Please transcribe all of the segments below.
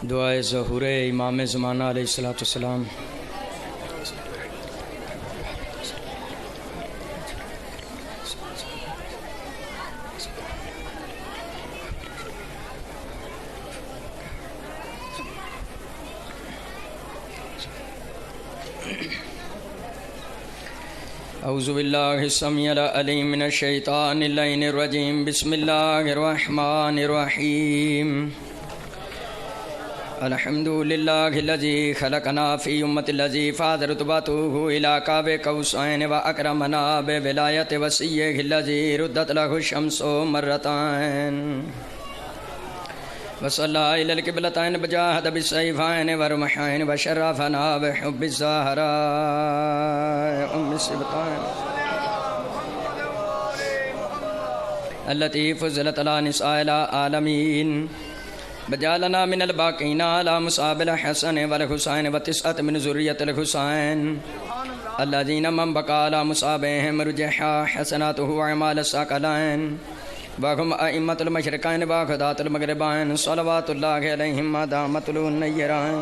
دعائے ظہور امام زمانہ علیہ السلام۔ اعوذ باللہ السمیع العلیم من الشیطان اللعین الرجیم، بسم اللہ الرحمن الرحیم۔ الحمد للہ الذی خلقنا فی امت الذی فاض رتبته الی قاب قوسین واکرمنا بولایت وصیہ الذی ردت له الشمس مرتين وصلى إلى القبلتين بجاهد بالسيفين ورمحين وشرفنا بحب الزهراء أم السبطين التي فضلت على نساء العالمين، بجعلنا من الباقين على مصاب الحسن والحسين وتسعة من ذرية الحسين الذين من بقى على مصابهم رجح حسناته وأعمال الثقلين وهم أئمة المشرقين وخدات المغربين صلوات الله عليهم ما دامت النيرين۔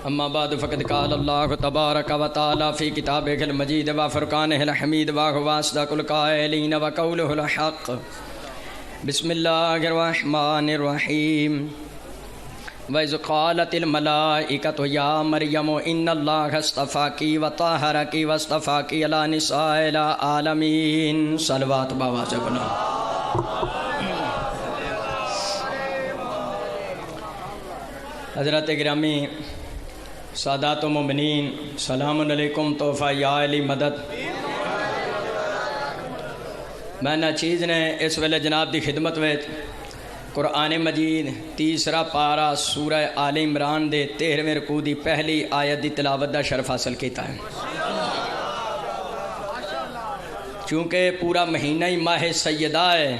أما بعد فقد قال الله تبارك وتعالى في كتابه المجيد وفرقانه الحميد وهو أصدق القائلين وقوله الحق، بسم الله الرحمن الرحيم۔ وَإِذْ قَالَتِ الْمَلَائِكَةُ يَا مَرْيَمُ إِنَّ اللَّهَ اصْطَفَاكِ وَطَهَّرَكِ وَاصْطَفَاكِ عَلَى نِسَاءِ الْعَالَمِينَ۔ صلوات باواز بنا۔ حضرات گرامی، سادات و مومنین، سلام علیکم، تحفہ یا علی مدد۔ میں نہ چیز نے اس ویلے جناب دی خدمت میں قرآن مجید تیسرا پارا سورہ آل عمران دے 13ویں رکوع دی پہلی آیت دی تلاوت دا شرف حاصل کیتا ہے۔ چونکہ پورا مہینہ ہی ماہ سیدہ ہے،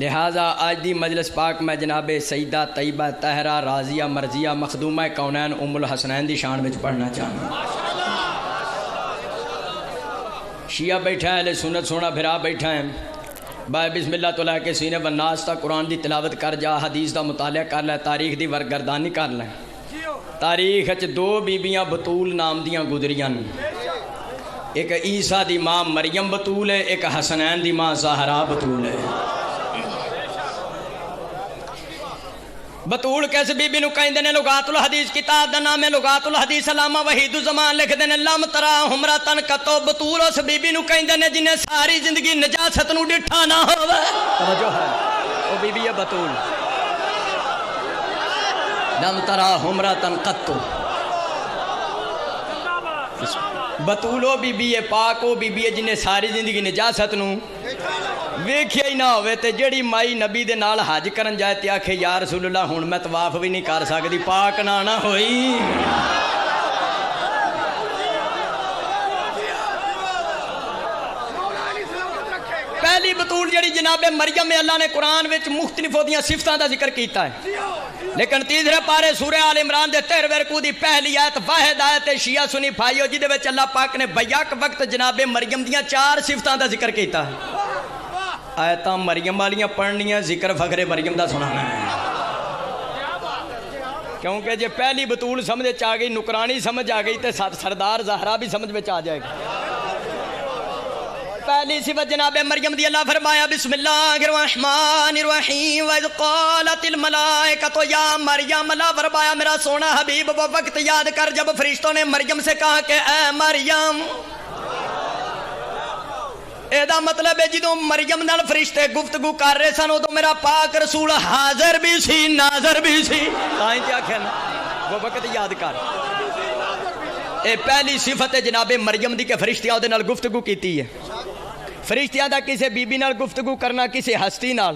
لہٰذا آج دی مجلس پاک میں جناب سیدہ طیبہ طاہرہ راضیہ مرضیہ مخدومہ کونین ام الحسنین دی شان وچ پڑھنا چاہوں۔ شیعہ بیٹھا ہے، اہل سنت سونا بھرا بیٹھا ہے، بھائی بسم اللہ تو لے کے سینے والناس تا قرآن دی تلاوت کر جا، حدیث دا مطالعہ کر لے، تاریخ دی ورگردانی کر لے۔ تاریخ اچھ دو بیبیاں بطول نام دیاں گزریاں، ایک عیسیٰ دی ماں مریم بطول ہے، ایک حسنین دی ماں زہرا بطول ہے۔ بطول کیسے بی بی نو کہیں دینے لغات الحدیث کتاب دا نام ہے لغات الحدیث علامہ وحید الزمان لکھ دینے لم ترا حمرتن کتو بطول اس بی بی نو کہیں دینے جنہیں ساری زندگی نجاست نو ڈٹھا نہ ہوئے۔ توجہ ہے، وہ بی بی ہے بطول۔ لم ترا حمرتن کتو بطول وہ بی بی ہے پاک، وہ بی بی ہے جنہیں ساری زندگی نجاست نو ویکھیا ہی نہ ہوئے تے جڑی مائی نبی دے نال حج کرن جائے تے آکھے یا رسول اللہ ہن میں طواف بھی نہیں کر سکدی، پاک نہ ہوئی۔ پہلی بطول جڑی جناب مریم میں اللہ نے قرآن وچ مختلف ہوتیاں صفتاں دا ذکر کیتا ہے، لیکن تیسرے پارے سورہ آل عمران دے 13ویں رکوع دی پہلی آیت واحد آیت شیعہ سنی بھائیو جی دے وچ اللہ پاک نے بیک وقت جناب مریم دیاں 4 صفتاں دا ذکر کیتا ہے۔ آیتاں مریم والیاں پڑھنیاں، ذکر فخر مریم دا سنانا ہے، کیونکہ جے پہلی بطول سمجھ آ گئی، نکرانی سمجھ آ گئی تے سردار زہرا بھی سمجھ میں آ جائے گا۔ پہلی صفت جناب مریم دی اللہ فرمایا بسم اللہ الرحمن الرحیم وَإِذْ قَالَتِ الْمَلَائِكَةُ يَا مَرْيَمَ، اللہ فرمایا میرا سونا حبیب وہ وقت یاد کر جب فرشتوں نے مریم سے کہا کہ اے مریم، ایدہ مطلب ہے جدوں مریم نال فرشتے گفتگو کر رہے سن تو میرا پاک رسول حاضر بھی سی ناظر بھی سی، تائیں کیا کہنا وہ وقت یاد کر۔ اے پہلی صفت ہے جناب مریم دی کہ فرشتیاں دے نال گفتگو کیتی ہے۔ فرشتیاں دا کسے بی بی نال گفتگو کرنا کسے ہستی نال،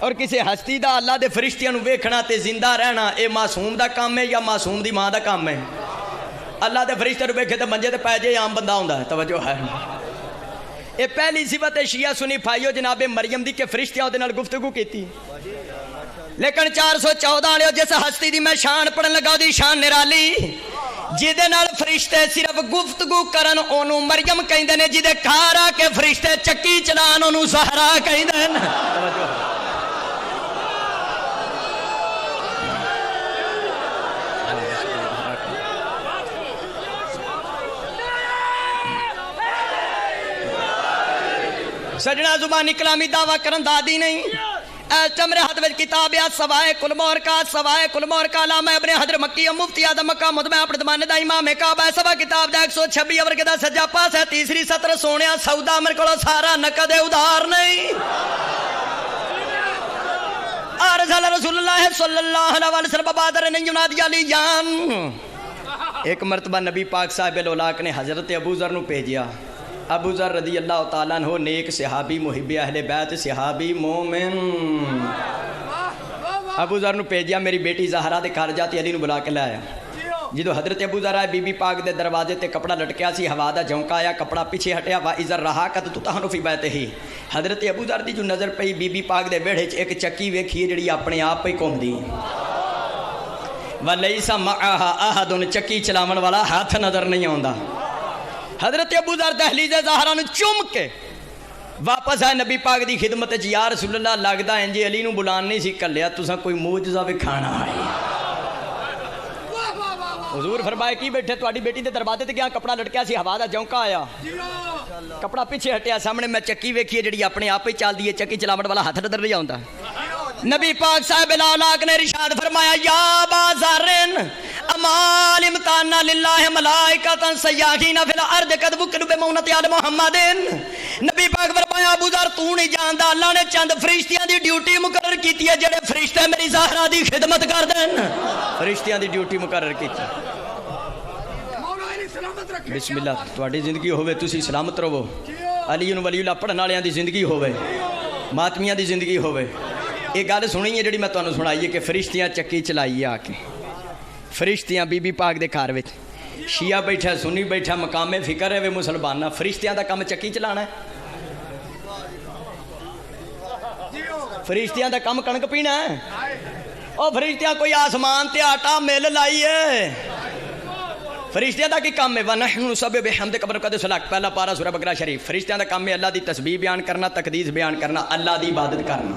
اور کسے ہستی دا اللہ دے فرشتیاں نو ویکھنا تے زندہ رہنا، اے معصوم دا کام ہے یا معصوم دی ماں دا کام ہے؟ اللہ دے فرشتے نو ویکھے تے منجے تے پے جے عام بندہ ہوندا ہے۔ توجہ ہے، اے پہلی صفت ہے شیعہ سنی بھائیو جناب مریم دی کہ فرشتیاں دے نال گفتگو کیتی، لیکن 414 والے جس ہستی دی میں شان پڑھن لگا دی شان نرالی، جہدے نال فرشتے صرف گفتگو کرن اونوں مریم کہندے نے، جہدے گھر آ کے فرشتے چکی چلان اونوں زہرا کہندے نے۔ سجنا زبانی کلامی دعویٰ کرن دادی نہیں۔ ایسا میرے ہاتھ میں کتاب ہے سوائے کل مور کا علامہ ابن حضر مکی مفتی اعظم مکہ مدمع اپنے زمانے دا امام کعبہ ہے۔ سوا کتاب دا 126 ورگے دا سجا پاس ہے، تیسری سطر سونیا سودا میرے کو سارا نقد ادھار نہیں۔ رسول اللہ صلی اللہ علیہ وسلم بادر نے ینادی علی جان۔ ایک مرتبہ نبی پاک صاحب الاولاق نے حضرت ابو ذر نو بھیجیا۔ ابو ذر رضی اللہ تعالیٰ عنہ نیک صحابی محب اہل بیت صحابی مومن۔ ابو ذر نو بھیجیا میری بیٹی زہرا دے گھر جاتی علی نو بلا کے لایا۔ جدو حضرت ابو ذر آئے بی بی پاک دے دروازے تے کپڑا لٹکیا سی، ہوا دا جھونکا آیا، کپڑا پیچھے ہٹیا، وَإِذَا رَحَاكَ تُطَحْنُ فِي بَيْتِهِ۔ حضرت ابو ذر دی جو نظر پئی بی بی پاک دے ویڑے ایک چکی ویکھی جڑی اپنے آپ پہ گھومدی، وَلَيْسَ مَعَهَا أَحَدٌ، چکی چلاون والا ہاتھ نظر نہیں آوندا۔ حضرت ابو ذر دہلیز زہرا نو چوم کے واپس آئے نبی پاک دی خدمت چ، یا رسول اللہ لگدا ہے جی علی نو بلان نہیں سی کلیا، تساں کوئی معجزہ وکھانا ہے۔ حضور فرمائے کی بیٹھے تواڈی بیٹی دے دروازے تے گیا، کپڑا لٹکیا سی، ہوا دا جھونکا آیا، کپڑا پیچھے ہٹیا، سامنے میں چکی ویکھی ہے جڑی اپنے آپ ہی چلدی ہے، چکی چلاون والا ہاتھ نظر نہیں آوندا۔ نبی پاک صاحب الاولاق نے ارشاد فرمایا، یا ابا ذر امال امتانا للہ ملائکتا سیاحین فی الارض قد وکلوا بمونت آل محمد۔ نبی پاک فرمایا ابو ذر تو نہیں جاندا، اللہ نے چند فرشتیاں دی ڈیوٹی مقرر کیتی ہے جڑے فرشتے میری زہرا دی خدمت کر دین۔ فرشتیاں دی ڈیوٹی مقرر کیتی۔ بسم اللہ تواڈی زندگی ہوے تسی سلامت رہو، علی ولی اللہ پڑھن والیاں دی زندگی ہوے، ماتمیاں دی زندگی ہوے۔ یہ گل سنی ہے جڑی میں تانوں سنائی ہے کہ فرشتیاں چکی چلائی آ کے، فرشتیاں بی بی پاک دے گھر وچ، شیعہ بیٹھا سنی بیٹھا، مقام فکر ہے وے مسلماناں، فرشتیاں دا کم چکی چلانا ہے، فرشتیاں دا کم کنک پینا ہے۔ او فرشتیاں کوئی آسمان تے آٹا مل لائی ہے، فرشتیاں دا کی کام ہے؟ وَنَحْنُ نُسَبِّحُ بِحَمْدِكَ وَنُقَدِّسُ لَكَ، پہلا پارہ سورہ بقرہ شریف۔ فرشتیاں دا کام ہے اللہ دی تسبیح بیان کرنا، تقدیس بیان کرنا، اللہ دی عبادت کرنا۔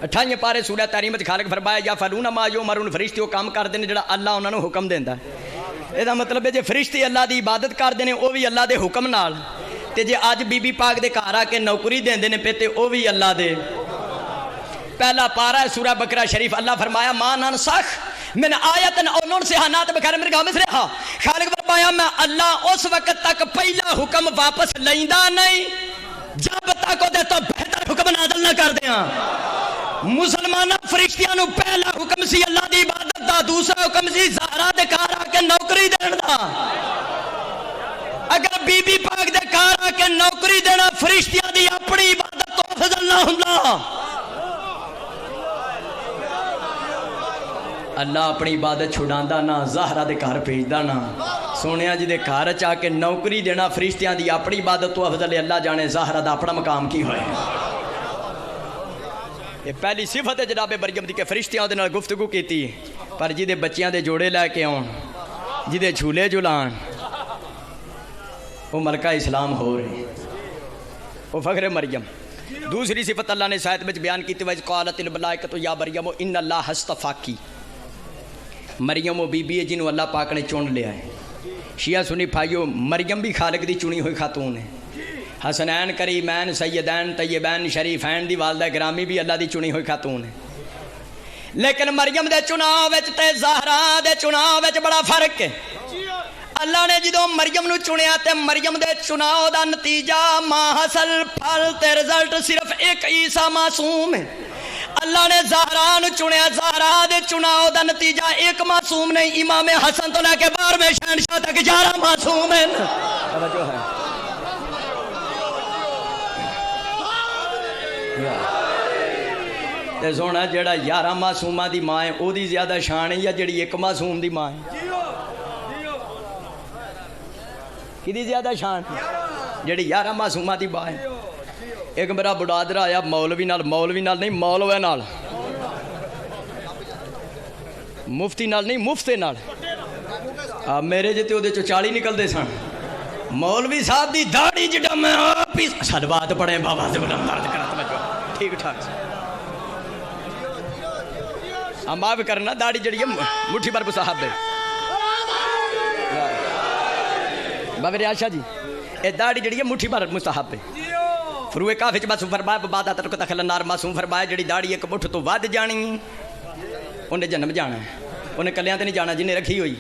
28 پارے سورہ تحریم وچ خالق فرمایا یا فلون ما یؤمرون، فرشتے وہ کام کردے نے جڑا اللہ انہاں نوں حکم دیندا ہے۔ اے دا مطلب ہے جے فرشتے اللہ دی عبادت کردے نے او بھی اللہ دے حکم نال، تے جے اج بی بی پاک دے گھر آ کے نوکری دیندے نے پے تے او بھی اللہ دے۔ پہلا پارہ سورہ بقرہ شریف، اللہ فرمایا ما ننسخ من آیت او ننسها نات بغیر مرغا مثلھا، خالق فرمایا میں اللہ اس وقت تک پہلا حکم واپس لیندا نہیں جب تک او دے تو بہتر حکم نازل نہ کر دیاں۔ مسلمانہ فرشتیاں نو پہلا حکم سی اللہ دی عبادت دا، دوسرا حکم سی زہرا دے گھر آ کے نوکری دین دا۔ اگر بی بی پاک دے گھر آ کے نوکری دینا فرشتیاں دی اپنی عبادت تو افضل نہ ہوندا۔ اللہ اپنی عبادت چھڑاندا نہ، زہرا دے گھر بھیجدا نہ۔ سونیا جی دے گھر چا کے نوکری دینا فرشتیاں دی اپنی عبادت تو افضل ہے، اللہ جانے زہرا دا اپنا مقام کی ہوئے۔ یہ پہلی صفت ہے جناب مریم دی کہ فرشتیاں دے نال گفتگو کیتی، پر جی دے بچیاں دے جوڑے لے کے آن، جی دے جھولے جلان، وہ ملکہ اسلام ہو رہے، وہ فخر مریم۔ دوسری صفت اللہ نے آیت میں بیان کی تھی، وَإِذْ قَالَتِ الْمَلَائِكَةُ يَا مَرْيَمُ إِنَّ اللَّهَ اصْطَفَاكِ۔ مریم وہ بی بی ہے جنہوں اللہ پاک نے چن لیا ہے۔ شیعہ سنی بھائیو، مریم بھی خالق دی چنی ہوئی خاتون ہے۔ حسنین کریمین سیدین طیبین شریفین دی والدہ گرامی بھی اللہ دی چنی ہوئی خاتون ہے، لیکن مریم دے چناؤ وچ تے زہرا دے چناؤ وچ بڑا فرق ہے۔ اللہ نے جدوں مریم نو چنیا تے مریم دے چناؤ دا نتیجہ ماں حاصل پھل تے رزلٹ صرف ایک عیسیٰ معصوم ہے۔ اللہ نے زہرا نو چنیا، زہرا دے چناؤ دا نتیجہ ایک معصوم نہیں، امام حسن تو لے کے 12ویں شہنشاہ تک 11 معصوم ہیں۔ توجہ ہے تے سونا جڑا 11 معصومہ دی ماں ہے او دی زیادہ شان ہے یا جڑی ایک معصوم دی ماں ہے؟ کی دی زیادہ شان؟ جڑی 11 معصومہ دی ماں ہے۔ ایک میرا بڑادر آیا مولوی نال نہیں مولوے نال، مفتی نال نہیں مفتے نال، میرے جے تے اودے چوں 40 نکلدے سن مولوی صاحب دی داڑھی جڑا میں آپ ہی صلوات پڑھے بابا سے بلند درد کرا توجہ ٹھیک ٹھاک ہم آپ کرنا داڑھی جڑی ہے مٹھی بھر صاحب ہے بابا ریاشا جی اے داڑھی جڑی ہے مٹھی بھر مستحب ہے فروئے کافی چ معصوم فرمایا بعد اتر کو دخل النار معصوم فرمایا جڑی داڑھی ایک مٹھ تو ود جانی انہیں جنم جانا ہے انہیں کلیاں تے نہیں جانا جنہیں رکھی ہوئی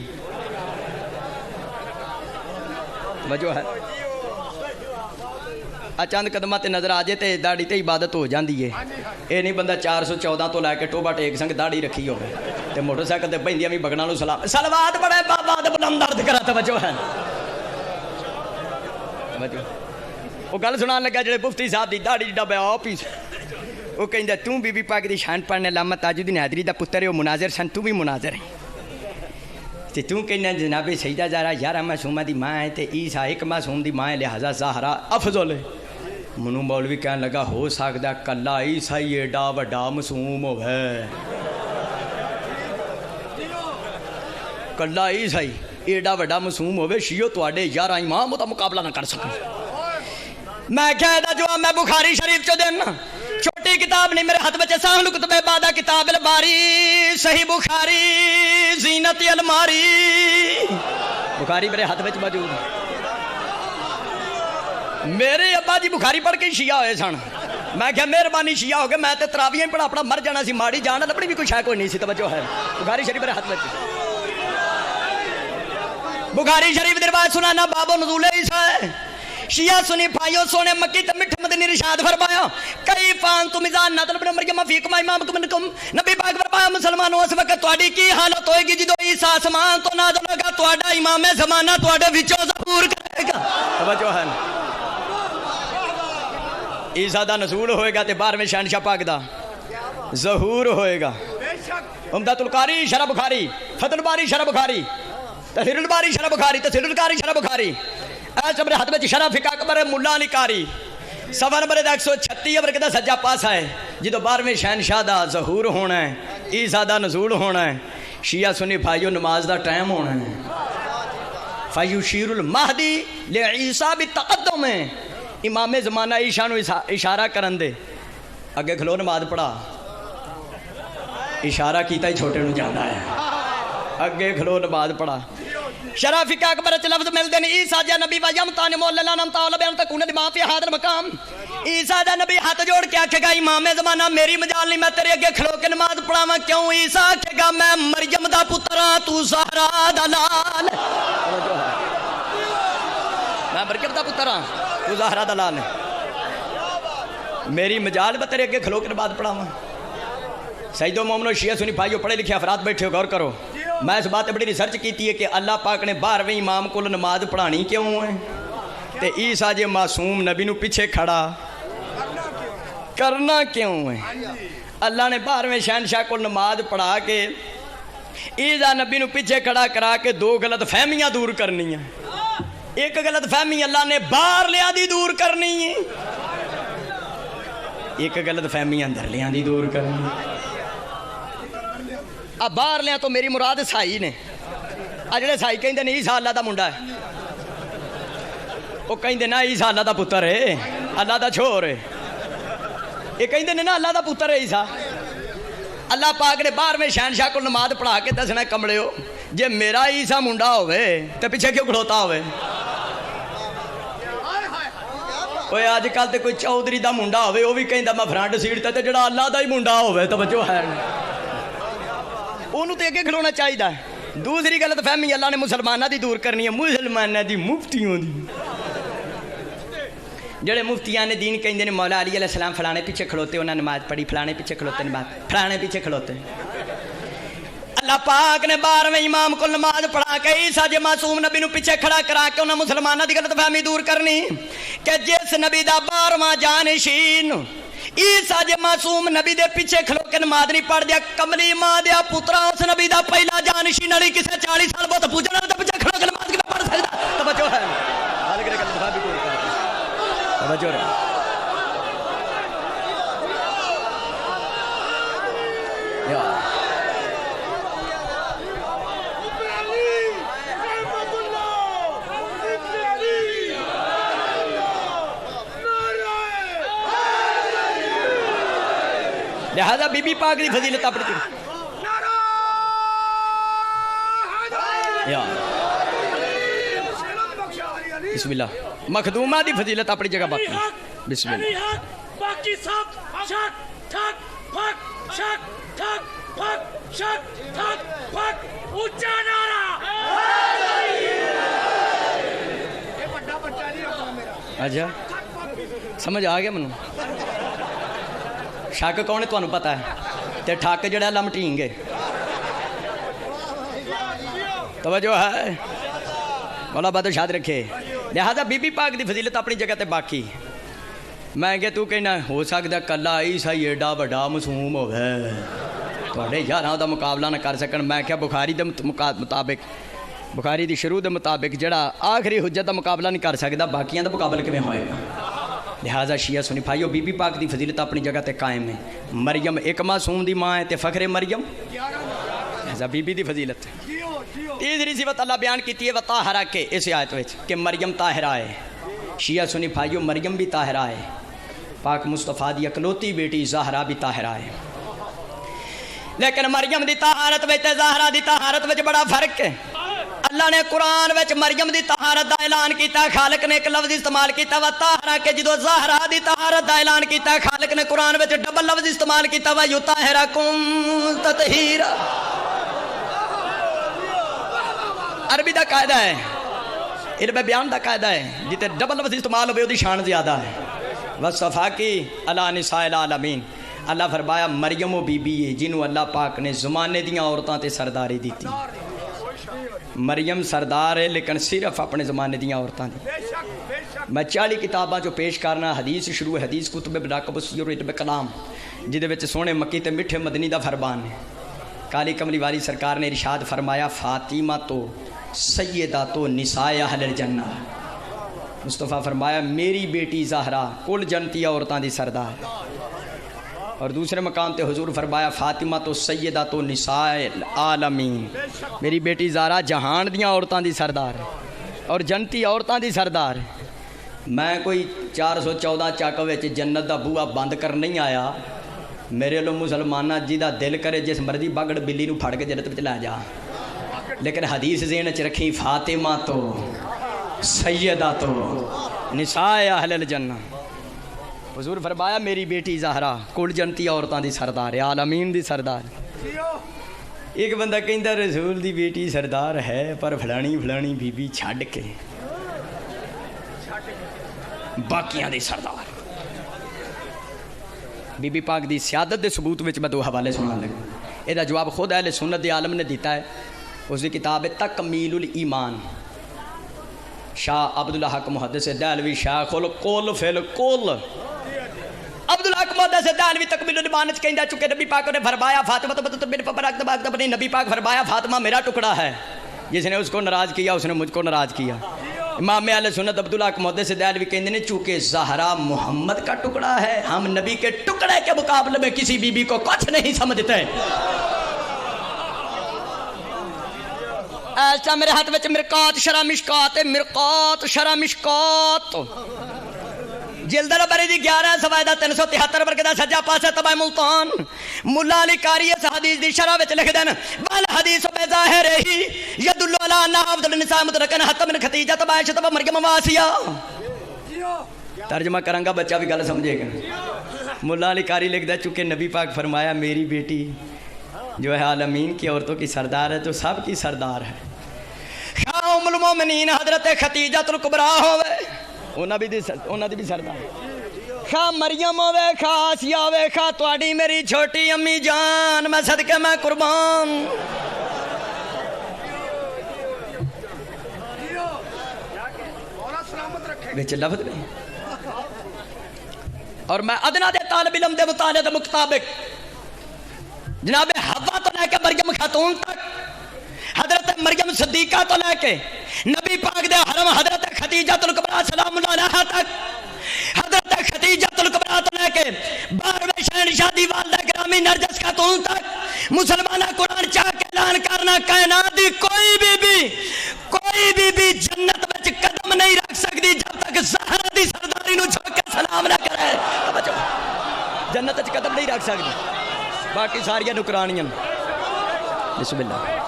وجہ ہے چند قدمہ تے نظر آجے تے داڑھی تے عبادت ہو جاندی ہے اے نہیں بندہ 414 تو لے کے ٹوبہ ٹیک سنگ داڑھی رکھی ہوگی تے موٹر سائیکل تے بہندیاں بھی بگنا لو سلام سلوات پڑھے بابا تے بلند درد کرا توجہ ہے وہ گل سنان لگا جڑے مفتی صاحب دی داڑھی ڈبے آپ ہی وہ کہندا توں بی بی پاک دی شان پڑھنے علامہ تاج الدین حیدری دا پتر ہے وہ مناظر سن تو بھی مناظر ہے تے توں کہنا جناب سیدہ زہرا 11 معصومہ دی ماں ہے تے عیسیٰ ایک معصوم دی ماں ہے لہذا زہرا افضل ہے منو مولوی کہنے لگا ہو سکدا کلا عیسیٰ ایڈا وڈا معصوم ہوے کلا عیسیٰ ایڈا وڈا معصوم ہوے شیعو تواڈے 11 امام دا مقابلہ نہ کر سکن میں کہہ دا جو میں بخاری شریف چو دینا چھوٹی کتاب نہیں میرے ہاتھ بچے ساہن کتب عبادہ کتاب الباری صحیح بخاری زینت الماری بخاری میرے ہاتھ بچ موجود میرے ابا جی بخاری پڑھ کے شیعہ ہوئے سن میں کہا مہربانی شیعہ ہو گئے میں تے تراویاں پڑھا اپنا مر جانا سی ماڑی جانا لپڑی بھی کوئی شاہ کوئی نہیں سی توجہ ہے بخاری شریف میرے ہاتھ بچ بخاری شریف دی روایت سنانا باب نزول عیسیٰ ہے شیعہ سنی بھائیو سونے مکی تے مٹھ مدنی رشاد فرمایا کئی فان تم ازان نادل بن مریم فیکم امامکم منکم نبی پاک فرمایا مسلمانوں اس وقت تواڈی کی حالت ہوئے گی جدو عیسیٰ آسمان تو نازل ہوگا تواڈا امام زمانہ تواڈے وچوں ظہور کرے گا توجہ ہے عیسیٰ دا نزول ہوئے گا تے 12ویں شہنشاہ پاک دا ظہور ہوئے گا عمدۃ القاری شرح بخاری فتح الباری شرح بخاری تحریر الباری شرح بخاری تفسیر القاری شرح بخاری ایسا میرے ہاتھ میں شرح فقہ اکبر ملا علی قاری صفحہ نمبر 136 ابر کدا سجا پاسا ہے جدو 12ویں شہنشاہ دا ظہور ہونا ہے عیسیٰ دا نزول ہونا ہے شیعہ سنی بھائیو نماز دا ٹائم ہونا ہے فیشیر المہدی لعیسیٰ بالتقدم ہے امام زمانہ عیسیٰ نو اشارہ کرن دے اگے کھلو نماز پڑھا اشارہ کیتا ہی چھوٹے نو جانا ہے اگے کھلو نماز پڑھا شرح فقہ اکبر چ لفظ مل دین عیسیٰ جا نبی و یمتان مولا نام تعالی بیان تکون لما فی هذا المقام عیسیٰ دا نبی ہاتھ جوڑ کے آکھے گا امام زمانہ میری مجال نہیں میں تیرے اگے کھلو کے نماز پڑھاواں کیوں عیسیٰ آکھے گا میں مریم دا پتر ہاں تو زہرا دا لال میں مریم دا پتر ہاں تو زہرا دا لال میری مجال میں تیرے اگے کھلو کے نماز پڑھاواں سیدو مومنو شیعہ سنی بھائیو پڑھے لکھے افراد بیٹھے ہو غور کرو میں اس بات بڑی ریسرچ کیتی ہے کہ اللہ پاک نے 12ویں امام کو نماز پڑھانی کیوں ہے تے عیسیٰ جے معصوم نبی نو پیچھے کھڑا کرنا کیوں ہے اللہ نے 12ویں شہنشاہ کو نماز پڑھا کے عیسیٰ نبی نو پیچھے کھڑا کرا کے 2 غلط فہمیاں دور کرنی ہیں ایک غلط فہمی اللہ نے باہر لیا دی دور کرنی ہے ایک غلط فہمی اندر لیا دی دور کرنی ہے اب باہر لیا تو میری مراد سائی نے جڑے سائی کہیں دے نہیں عیسیٰ اللہ دا منڈا ہے وہ کہیں دے نا عیسیٰ اللہ دا پتر ہے اللہ دا چھوڑ ہے یہ کہیں دے نا اللہ دا پتر ہے عیسیٰ اللہ پاک نے 12ویں شہنشاہ کو نماز پڑھا کے دسنا کمڑے ہو جے میرا عیسیٰ منڈا ہوئے تو پیچھے کیوں کھڑوتا ہوئے اوے آج کل تے کوئی چودھری دا منڈا ہوئے وہ بھی کہیں دا میں فرنٹ سیٹ تے جڑا اللہ دا ہی منڈا ہوئے توجہ ہے انہوں تے اگے کھلونا چاہیے دوسری غلط فہمی اللہ نے مسلمانہ دی دور کرنی ہے مسلمانہ دی مفتیوں دی جڑے مفتیان دین کہیں دے مولا علی علیہ السلام فلانے پیچھے کھلوتے انہوں نے نماز پڑھی فلانے پیچھے کھلوتے نماز فلانے پیچھے کھلوتے اللہ پاک نے 12ویں امام کو نماز پڑھا کے عیسیٰ جے معصوم نبی نو پیچھے کھڑا کرا کے انہوں مسلمانہ دی غلط فہمی دور کرنی کہ جس نبی دا 12واں جانشین عیسیٰ جے معصوم نبی دے پیچھے کھلو کے نماز نہیں پڑھ دیا کملی ماں دیا پترا اس نبی دا پہلا جانشین علی کسے 40 سال بہت پوچھنا تو پیچھے کھلو کے نماز کی میں پڑھ سکتا توجہ ہے حال کرے کہ بھی کوئی کرتا توجہ ہے لہذا بی بی پاک دی فضیلت اپنی جگہ بسم اللہ مخدومہ دی فضیلت اپنی جگہ باقی بسم اللہ باقی سب شک ٹھک پھک شک ٹھک پھک شک ٹھک پھک اونچا نعرہ اچھا سمجھ آ گیا منو شک کون ہے تمہیں پتا ہے تے ٹھک جڑا لمٹیں گے توجہ ہے مولا بات شاد رکھے لہذا بی بی پاک دی فضیلت اپنی جگہ تے باقی میں کہ تو کہنا ہو سکتا کلا عیسیٰ ایڈا بڑا معصوم ہوئے تھوڑے یاراں دا مقابلہ نہ کر سکن میں کیا بخاری دے مطابق بخاری دی شروع دے مطابق جڑا آخری حجت دا مقابلہ نہیں کر سکتا باقیاں دا مقابلہ کیویں ہوئے گا لہذا شیعہ سنی بھائیو بی بی پاک دی فضیلت اپنی جگہ تے قائم ہے مریم ایک معصوم دی ماں ہے تے فخر مریم لہذا بی بی دی فضیلت تیسری صفت اللہ بیان کیتی ہے وطاہرہ کے اس آیت وچ کہ مریم طاہرہ ہے شیعہ سنی بھائیو مریم بھی طاہرہ ہے پاک مصطفیٰ دی اکلوتی بیٹی زہرا بھی طاہرہ ہے لیکن مریم دی طہارت وچ تے زہرا دی طہارت وچ بڑا فرق ہے اللہ نے قرآن وچ مریم دی طہارت دا اعلان کیتا خالق نے ایک لفظ استعمال کیتا وطاہرہ کے جدو زہرا دی طہارت دا اعلان کیتا خالق نے قرآن وچ ڈبل لفظ استعمال کیتا وَيُطَهِّرَكُمْ تَطْهِيرًا عربی دا قاعدہ ہے علم بیان دا قاعدہ ہے جتے ڈبل لفظ استعمال ہوئے دی شان زیادہ ہے وصفا کی علی نساء العالمین اللہ فرمایا مریم و بی بی ہے جنہوں اللہ پاک نے زمانے دیاں عورتاں تے سرداری دیتی مریم سردار ہے لیکن صرف اپنے زمانے دیاں عورتاں دی میں 40 کتاباں جو پیش کرنا حدیث شروع حدیث کتب بناقب سیر علم کلام جدے وچ سونے مکی تے مٹھے مدنی دا فرمان ہے کالی کملی والی سرکار نے ارشاد فرمایا فاطمہ تو سیدہ تو نساء اہل الجنہ مصطفیٰ فرمایا میری بیٹی زہرا کل جنتی عورتاں دی سردار اور دوسرے مقام تے حضور فرمایا فاطمہ تو سیدہ تو نساء العالمین میری بیٹی زہرا جہان دیاں عورتاں دی سردار اور جنتی عورتاں دی سردار میں کوئی 414 چک وچ جنت دا بوا بند کر نہیں آیا میرے لو مسلمانہ جیدہ دل کرے جس مرضی بگڑ بلی نو پھڑ کے جنت وچ لے جا لیکن حدیث ذہن وچ رکھی فاطمہ تو سیدہ تو نساء اہل الجنہ حضور فرمایا میری بیٹی زہرا کل جنتی عورتاں دی سردار عالمین دی سردار ایک بندہ کہندا رسول دی بیٹی سردار ہے پر فلانی بی بی چھڈ کے باقیاں دی سردار بی بی پاک دی سیادت دے ثبوت وچ میں دو حوالے سنان لگا اے دا جواب خود اہل سنت دی عالم نے دیتا ہے اس دی کتاب ہے تکمیل الایمان شاہ عبدالحق محدث دہلوی شیخ القول فی القول عبدالحق محدث دہلوی تکمیل الایمان وچ کہندا چکے نبی پاک نے فرمایا فاطمہ تو بن پاک اپنی نبی پاک فرمایا فاطمہ میرا ٹکڑا ہے جس نے اس کو ناراض کیا اس نے مجھ کو ناراض کیا امام اہل سنت عبدالحق محدث دہلوی کہندے نے چونکہ زہرا محمد کا ٹکڑا ہے ہم نبی کے ٹکڑے کے مقابلے میں کسی بی بی کو کچھ نہیں سمجھتے ایسا میرے ہاتھ وچ مرقات شرح مشکات مرقات شرح مشکات جلد نمبر دی 11 سوائدہ 373 پر کہتا سجا پاسے تباہ ملتان ملا علی کاری اس حدیث دی شرح وچ لکھ دین بل حدیث بے ظاہر ہی یدلو علی انہ عبد النساء مترکن حتی من خطیجہ تباہ شتبہ مریم واسیہ ترجمہ کرنگا بچہ بھی گل سمجھے گا ملا علی کاری لکھ دے چونکہ نبی پاک فرمایا میری بیٹی جو ہے عالمین کی عورتوں کی سردار ہے تو سب کی سردار ہے خواہ ام المومنین حضرت خدیجہ الکبریٰ ہوئے انہاں دی بھی سردار خواہ مریم ہوئے خواہ آسیہ ہوئے خواہ تواڈی میری چھوٹی امی جان میں صدقے میں قربان بچ لفظ نہیں اور میں ادنا دے طالب علم دے مطالعے دے مطابق جناب حوا تو لے کے مریم خاتون تک حضرت مریم صدیقہ تو لے کے نبی پاک دے حرم حضرت خدیجہ الکبریٰ سلام اللہ علیہا تک حضرت خدیجہ الکبریٰ تو لے کے 12ویں شہنشاہ دی والدہ گرامی نرجس خاتون تک مسلمانہ قرآن چاہ کے اعلان کرنا کائنات دی کوئی بی بی جنت وچ قدم نہیں رکھ سکتی جب تک زہرا دی سرداری نو چھوڑ کے سلام نہ کرے جنت وچ قدم نہیں رکھ سکتی باقی ساریا نکرانیاں بسم اللہ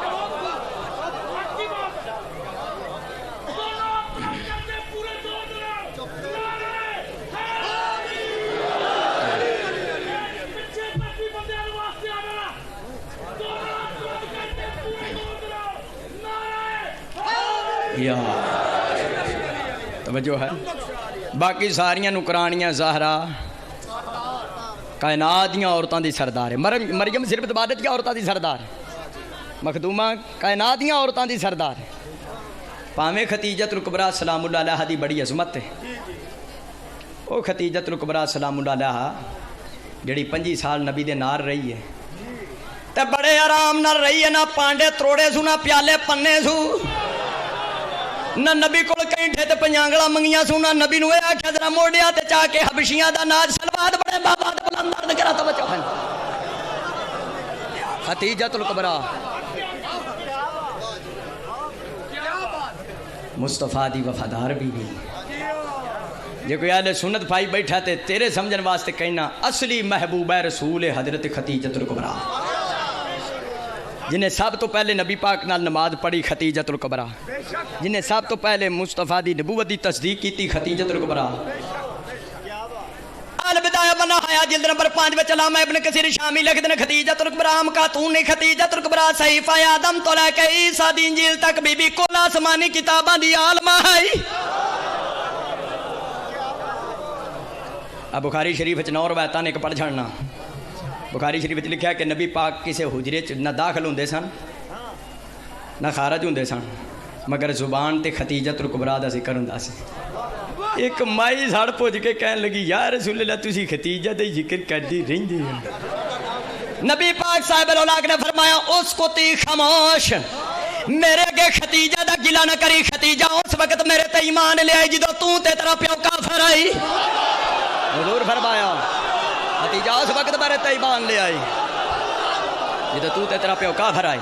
یا توجہ ہے باقی ساریاں نکرانیاں زہرا کائنات دیاں عورتاں دی سردار ہے مریم صرف عبادت کی عورتاں دی سردار ہے مخدومہ کائنات دیاں عورتاں دی سردار ہے پاویں ختیجۃ الکبریٰ سلام اللہ علیہا دی بڑی عظمت ہے او ختیجۃ الکبریٰ سلام اللہ علیہا جڑی 25 سال نبی دے نال رہی ہے تے بڑے آرام نال رہی ہے نہ پانڈے تروڑے سو نہ پیالے پنے سو نہ نبی کو کینٹھے تے پنجانگڑا منگیاں سو نہ نبی نو آکھیا ذرا موڑیا تے چاہ کے حبشیاں دا ناز سلوات بڑے بابا دے بلند درد کرا توجہ ہے ختیجۃ الکبریٰ مصطفیٰ دی وفادار بھی جے کوئی اہل سنت پائی بیٹھا تے تیرے سمجھن واسطے کہنا اصلی محبوب رسول حضرت ختیجۃ الکبریٰ جنہیں سب تو پہلے نبی پاک نال نماز پڑھی ختیجۃ الکبریٰ جنہیں سب تو پہلے مصطفیٰ دی نبوت دی تصدیق کی تھی ختیجۃ الکبریٰ البدایہ بنا حیا جلد نمبر 5 وچ علامہ ابن کثیر شامی لکھتے ہیں ختیجۃ الکبریٰ خاتون ختیجۃ الکبریٰ صحیفہ آدم تو لے کے عیسیٰ دی انجیل تک بی بی کل آسمانی کتاباں دی عالمہ ہے اب بخاری شریف وچ 9 روایتاں نے ایک پڑھ چھڑنا بخاری شریف وچ لکھیا کہ نبی پاک کسے حجرے چ نہ داخل ہوندے سن نہ خارج ہوندے سن مگر زبان تے ختیجۃ الکبریٰ دا ذکر ہوندا سی ایک مائی ساڑ پوچھ کے کہنے لگی یا رسول اللہ تسی ختیجہ دے ذکر کردی رہندے ہو نبی پاک صاحب الاولاق نے فرمایا اس کو تی خاموش میرے اگے ختیجہ دا گلہ نہ کری ختیجہ اس وقت میرے تے ایمان لے آئی جدو تو تے تیرا پیو کافر آئی حضور فرمایا ختیجہ اس وقت میرے تے ایمان لے آئی جدو تو تے تیرا پیو کافر آئی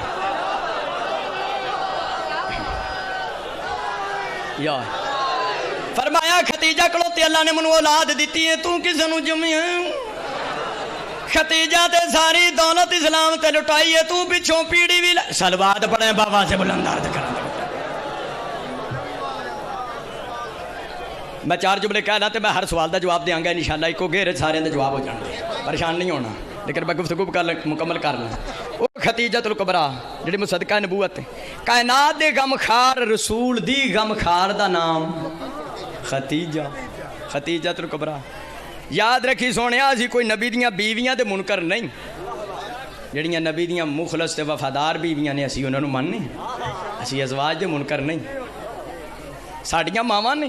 یا فرمایا ختیجہ کلوتی اللہ نے منو اولاد دیتی ہے تو کسے نو جمی ہے ختیجہ تے ساری دولت اسلام تے لٹائی ہے تو پچھوں پیڑی بھی سلوات پڑھیں بابا سے بلند درد کرنا میں 4 جملے کہنا تے میں ہر سوال دا جواب دیاں گا انشاءاللہ ایک کو گھیرے سارے دے جواب ہو جان گے پریشان نہیں ہونا لیکن میں گفتگو مکمل کر لیں وہ ختیجۃ الکبریٰ جڑی مصدقہ نبوت ہے کائنات دے غمخار رسول دی غمخار دا نام ختیجۃ الکبریٰ یاد رکھی سونے اسی کوئی نبی دیاں بیویاں دے منکر نہیں جڑیاں نبی دیاں مخلص تے وفادار بیویاں نے اسی انہاں نوں مننے اسی ازواج دے منکر نہیں ساڈیاں ماواں نے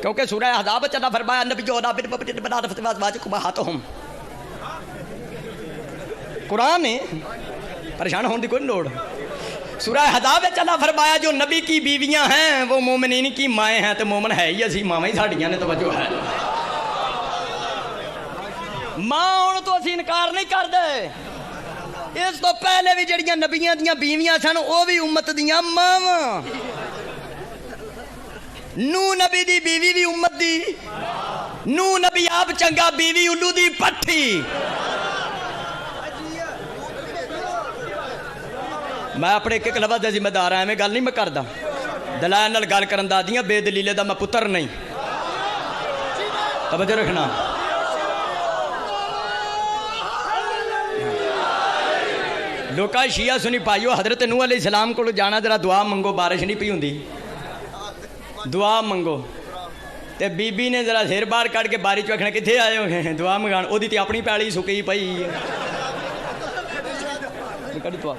کیونکہ سورہ احزاب چلا فرمایا نبی جو نبی بنا فتوا ازواج کو بہاتہم قرآن ہے پریشان ہونے دی کوئی لوڑ سورہ احزاب چلا فرمایا جو نبی کی بیویاں ہیں وہ مومنین کی مائیں ہیں تو مومن ہے ہی اسی ماں ہی ساڑیاں نے توجہ ہے ماں ہونے تو اسی انکار نہیں کر دے اس تو پہلے بھی جڑیاں نبیاں دیاں بیویاں سن وہ بھی امت دیاں ماں نو نبی دی بیوی بھی امت دی نو نبی آپ چنگا بیوی الو دی پٹھی میں اپنے ایک لفظ دا ذمہ دار ہاں میں گل نہیں میں کردا دلائل نال گل کرن دا دیاں بے دلیلے دا میں پتر نہیں توجہ رکھنا لوکا شیعہ سنی پائیو حضرت نوح علیہ السلام کو جانا ذرا دعا منگو بارش نہیں پی ہوندی دعا منگو تے بی بی نے ذرا سیر بار کٹ کے بارش وکھنا کتھے آئے ہو گئے دعا منگان او دی تے اپنی پیالی سکی پئی کڑی دعا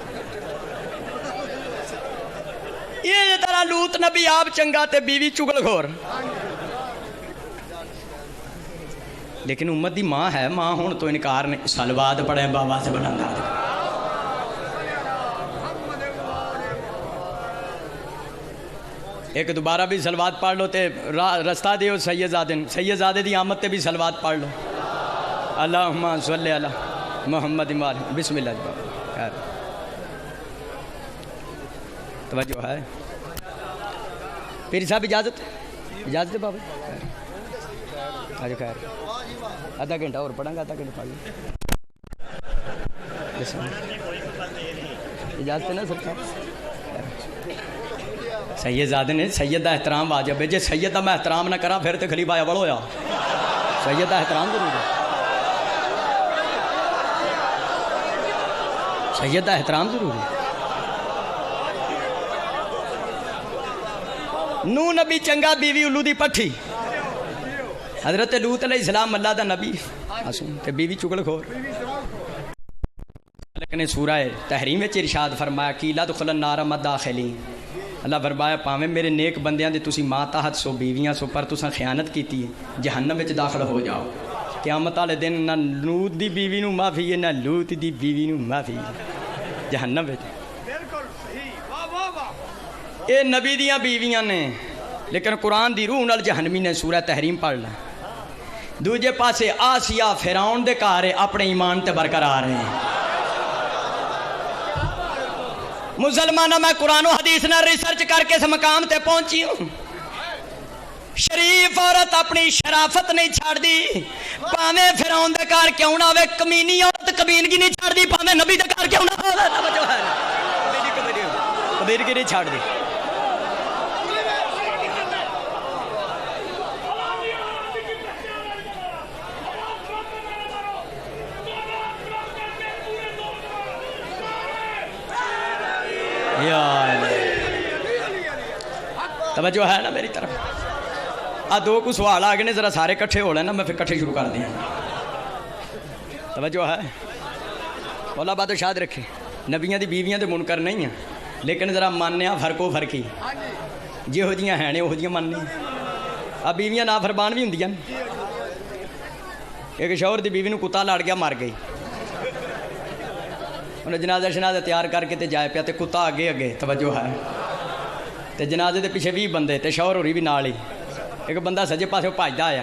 یہ طرح لوت نبی آپ چنگا تے بیوی چگل گھور لیکن امت دی ماں ہے ماں ہون تو انکار نہیں سلوات پڑھیں بابا سے بلند درد ایک دوبارہ بھی سلوات پڑھ لو تے رستہ دیو سیدزادے دی آمد تے بھی سلوات پڑھ لو اللہم صلی علی محمد بسم اللہ خیر توجہ ہے پیر صاحب اجازت ہے بابا آج خیر آدھا گھنٹہ اور پڑھیں گا آدھا گھنٹہ پڑھ لیں اجازت ہے نا سرکار؟ سید زادے نے سید دا احترام واجب ہے، جے سید دا میں احترام نہ کرا پھر تو خلیفہ اول ہویا. سید دا احترام ضرور ہے، سید دا احترام ضرور ہے. نو نبی چنگا بیوی الو دی پٹھی. حضرت لوط علیہ السلام اللہ دا نبی معصوم تے بیوی چگل خور. مالک نے سورہ تحریم وچ ارشاد فرمایا کہ لا دخل النار مداخلین. اللہ فرمایا پاویں میرے نیک بندیاں دے تسی ماں تحت سو بیویاں سو پر تساں خیانت کیتی ہے جہنم وچ داخل ہو جاؤ. قیامت والے دن نہ لوط دی بیوی نو معافی ہے نہ لوط دی بیوی نو معافی ہے جہنم وچ. اے نبی دیاں بیویاں نے لیکن قرآن دی روح نال جہنمی نے سورہ تحریم پڑھ لا. دوجے پاسے آسیہ فرعون دے گھر اپنے ایمان تے برقرار ہیں. مسلمانہ میں قرآن و حدیث نہ ریسرچ کر کے اس مقام تے پہنچی ہوں. شریف عورت اپنی شرافت نہیں چھاڑ دی، پاویں فرعون دے گھر کیوں نہ ہوئے. کمینی عورت کبینگی نہیں چھاڑ دی، پاویں نبی دے گھر کیوں نہ ہوئے. کبینگی نہیں چھاڑ دی. توجہ ہے نا میری طرف؟ دو کو سوال آگے نے ذرا سارے کٹھے ہو لینا میں پھر کٹھے شروع کر دیا. توجہ ہے؟ مولا بات شاد رکھے. نبیاں دی بیویاں دے منکر نہیں ہیں لیکن ذرا ماننے فرقو فرقی جہو جیاں ہیں وہ جیاں ماننے. بیویاں نافرمان بھی ہوندیاں. ایک شوہر دی بیوی نو کتا لڑ گیا مر گئی. انہیں جنازہ شنازہ تیار کر کے تے جائے پیا تے کتا اگے اگے. توجہ ہے؟ تے جنازے دے پیچھے 20 بندے تے شوہر ہوری بھی نال ہی. ایک بندہ سجے پاسے بھجدا آیا.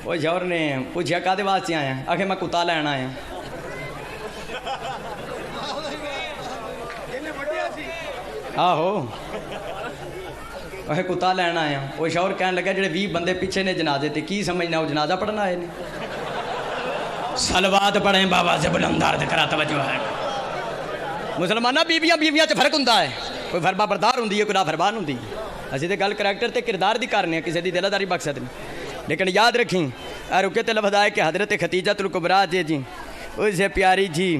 وہ شوہر نے پوچھا کادے واسطے آیا؟ آکھے میں کتا لین آیا. آہو کتا لین آیا. وہ شوہر کہنے لگا جڑے 20 بندے پیچھے نے جنازے تے کی سمجھنا وہ جنازہ پڑھنا آئے نے؟ سلوات پڑھیں بابا سے بلند درد کرا. توجہ ہے؟ مسلمانہ بیویاں چ فرق ہوندا ہے. کوئی فرما بردار ہوندی ہے کوئی نافرمان ہوندی ہے. اسی تے گل کریکٹر تے کردار دی کرنے ہیں کسی دی دلداری مقصد نہیں. لیکن یاد رکھیں رکے تے لفظ آئے کہ حضرت خدیجہ الکبریٰ جی اس سے پیاری جی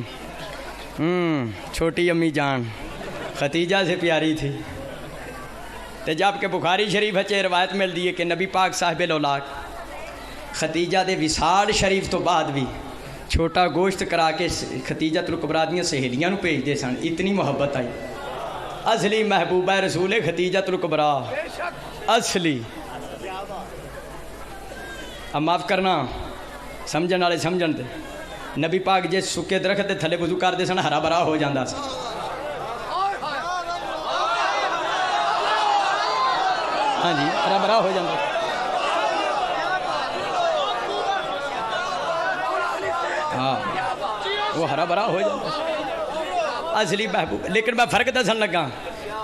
چھوٹی امی جان خدیجہ سے پیاری تھی. تے جب کہ بخاری شریف ہے روایت ملتی ہے کہ نبی پاک صاحب الاولاق خدیجہ دے وصال شریف تو بعد بھی چھوٹا گوشت کرا کے خدیجہ الکبریٰ دیاں سہیلیاں نو بھیج دے سن. اتنی محبت آئی. اصلی محبوبہ رسول خدیجہ الکبریٰ اصلی. اب معاف کرنا سمجھن والے سمجھن دے. نبی پاک جس سکے درخت دے تھلے وضو کر دے سن ہرا بھرا ہو جاندہ سی. ہاں جی ہرا بھرا ہو جاندہ. ہاں وہ ہرا بھرا ہو جاتا اصلی محبوب. لیکن میں فرق دسن لگا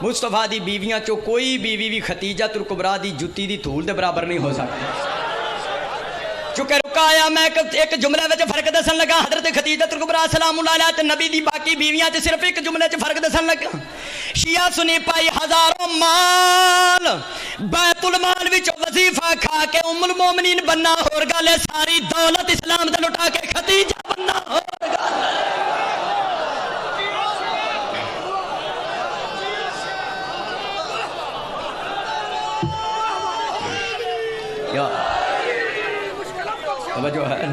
مصطفیٰ دی بیویاں چو کوئی بیوی بھی خدیجہ الکبریٰ دی جتی دی دھول دے برابر نہیں ہو سکتی. چونکہ رکا آیا میں ایک جملے وچ فرق دسن لگا. حضرت خدیجہ الکبریٰ سلام اللہ علیہ تے نبی دی باقی بیویاں تے صرف ایک جملے چ فرق دسن لگا. شیعہ سنی پائی ہزاروں مال بیت المال وچ وظیفہ کھا کے ام المومنین بننا ہور گل ہے. ساری دولت اسلام دے لٹا کے خدیجہ بننا ہور گل ہے. توجہ ہے؟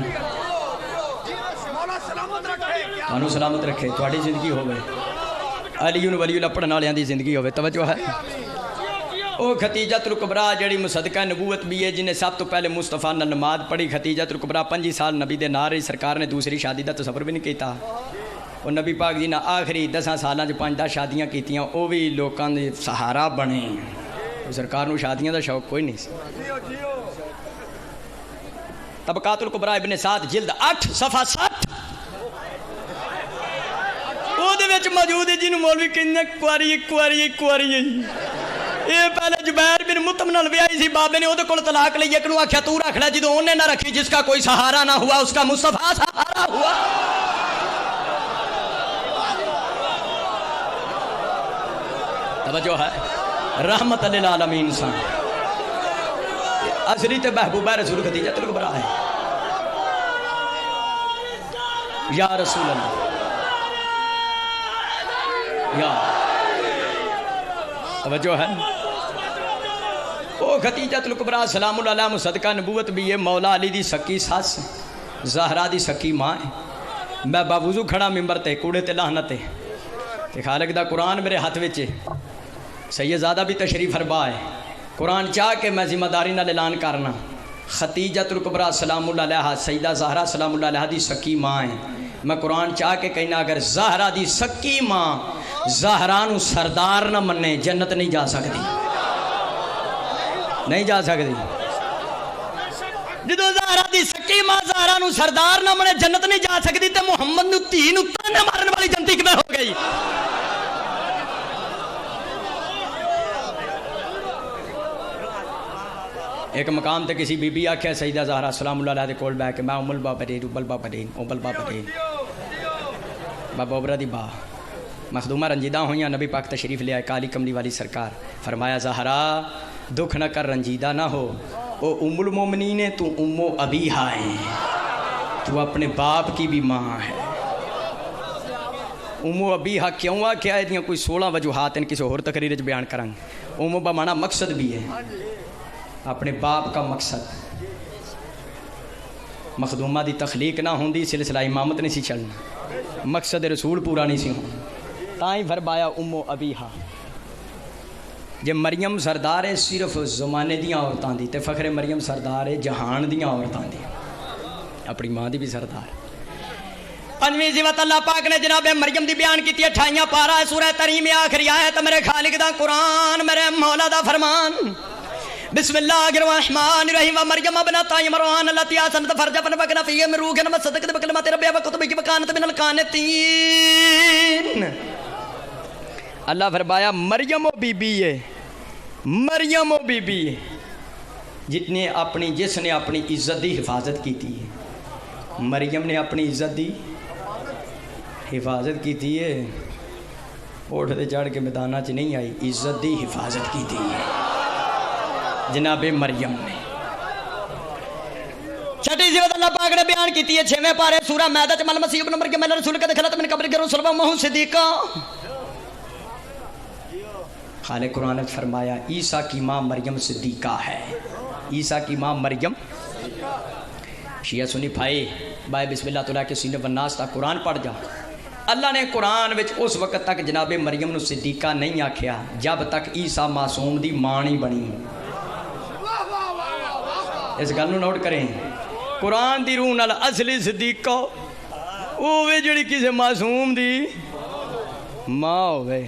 انو سلامت رکھے تھوڑی زندگی ہوئے علی ولی اللہ پڑھن والوں دی زندگی ہوئے. توجہ ہے؟ او خدیجہ الکبریٰ جڑی مصدقہ نبوت بھی ہے جنہیں سب تو پہلے مصطفیٰ نے نماز پڑھی. خدیجہ الکبریٰ 5 سال نبی دے نال رہی. سرکار نے دوسری شادی دا تصور بھی نہیں کیتا. اور نبی پاک جی نے آخری 10 سالاں 5-10 شادیاں کیتیاں وہ بھی لوکاں دے سہارا بنے. سرکار نو شادیاں دا شوق کوئی نہیں سی. طبقات الکبریٰ ابن سعد جلد 8 صفحہ 60 وہ دے وچ موجود ہے جنہوں مولوی کہنے کواری یہ پہلے جبیر بن مطعم نال ویائی سی. بابے نے وہ طلاق لئی ایک نو آکھیا تو رکھ لے. جدوں انہیں نہ رکھی جس کا کوئی سہارا نہ ہوا اس کا مصطفیٰ سہارا ہوا. توجہ ہے رحمت للعالمین سن اصلی تے محبوبہ رسول خدیجہ الکبریٰ ہے یا رسول اللہ یا توجہ ہے او خدیجہ الکبریٰ سلام اللہ علیہ مصدقہ نبوت بھی ہے مولا علی دی سکی ساس زہرا دی سکی ماں ہے میں باوضو کھڑا ممبر تے کوڑے تے لعنت تے خالق دا قرآن میرے ہاتھ وچ سیدزادہ بھی تشریف فرما ہے قرآن چاہ کے میں ذمہ داری نال اعلان کرنا خدیجہ الکبریٰ سلام اللہ علیہ سیدہ زہرا سلام اللہ علیہ دی سکی ماں ہے میں قرآن چاہ کے کہنا اگر زہرا دی سکی ماں زہرا نو سردار نہ مننے جنت نہیں جا سکتی نہیں جا سکتی جدو زہرا دی سکی ماں زہرا نو سردار نہ مننے جنت نہیں جا سکتی تے محمد نو تین اتنے مارن والی جنتی کدھر ہو گئی ایک مقام تے کسی بی بی آکھیا سیدہ زہرا سلام اللہ علیہ دے کول بیٹھ کے میں ام البابرین بابا عبرہ دی با مخدومہ رنجیدہ ہوئیاں نبی پاک تشریف لے آئے کالی کملی والی سرکار فرمایا زہرا دکھ نہ کر رنجیدہ نہ ہو او ام المومنین ہے تو ام ابیہا ہے تو اپنے باپ کی بھی ماں ہے ام ابیہا کیوں آکھیا ہے دیاں کوئی 16 وجوہات ان کسی اور تقریر بیان کریں ام بمانا مقصد بھی ہے اپنے باپ کا مقصد مخدومہ دی تخلیق نہ ہوندی سلسلہ امامت نہیں سی چلنا مقصد رسول پورا نہیں سی ہوں تائیں فرمایا ام ابیہا جے مریم سردار ہے صرف زمانے دیاں عورتاں دی تے فخر مریم سردار ہے جہان دیاں عورتاں دی اپنی ماں دی بھی سردار پنجویں صفت اللہ پاک نے جناب مریم دی بیان کی 28 پارہ سورہ تریم آخری آیت میرے خالق دا قرآن میرے مولا دا فرمان بسم اللہ الرحمن الرحیم مریم ابنت عمران التی آسنت فرجا فنفخنا فیہ من روحنا وصدقت بکلمات ربها وکتبہ وکانت من القانتین اللہ فرمایا مریم و بی بی ہے مریم و بی بی ہے جس نے اپنی عزت دی حفاظت کی تھی مریم نے اپنی عزت دی حفاظت کی تھی اوٹھ دے چڑھ کے میدانہ چ نہیں آئی عزت دی حفاظت کی تھی جناب مریم نے چھٹی صفت اللہ پاک نے بیان کی ہے 6ویں پارے سورہ مائدہ چ مسیح ابن مریم اللہ رسول کا دخلت من قبر رسول و صدیقہ خالق قرآن نے فرمایا عیسیٰ کی ماں مریم صدیقہ ہے عیسیٰ کی ماں مریم شیعہ سنی بھائی بھائی بسم اللہ تعالیٰ کے سینے والناس تا قرآن پڑھ جا اللہ نے قرآن وچ اس وقت تک جناب مریم نو صدیقہ نہیں آکھیا جب تک عیسیٰ معصوم دی ماں نہیں بنی اس گل نو نوٹ کریں قرآن دی روح نال اصلی صدیقہ اوے جڑی کسے معصوم دی ماں ہوئے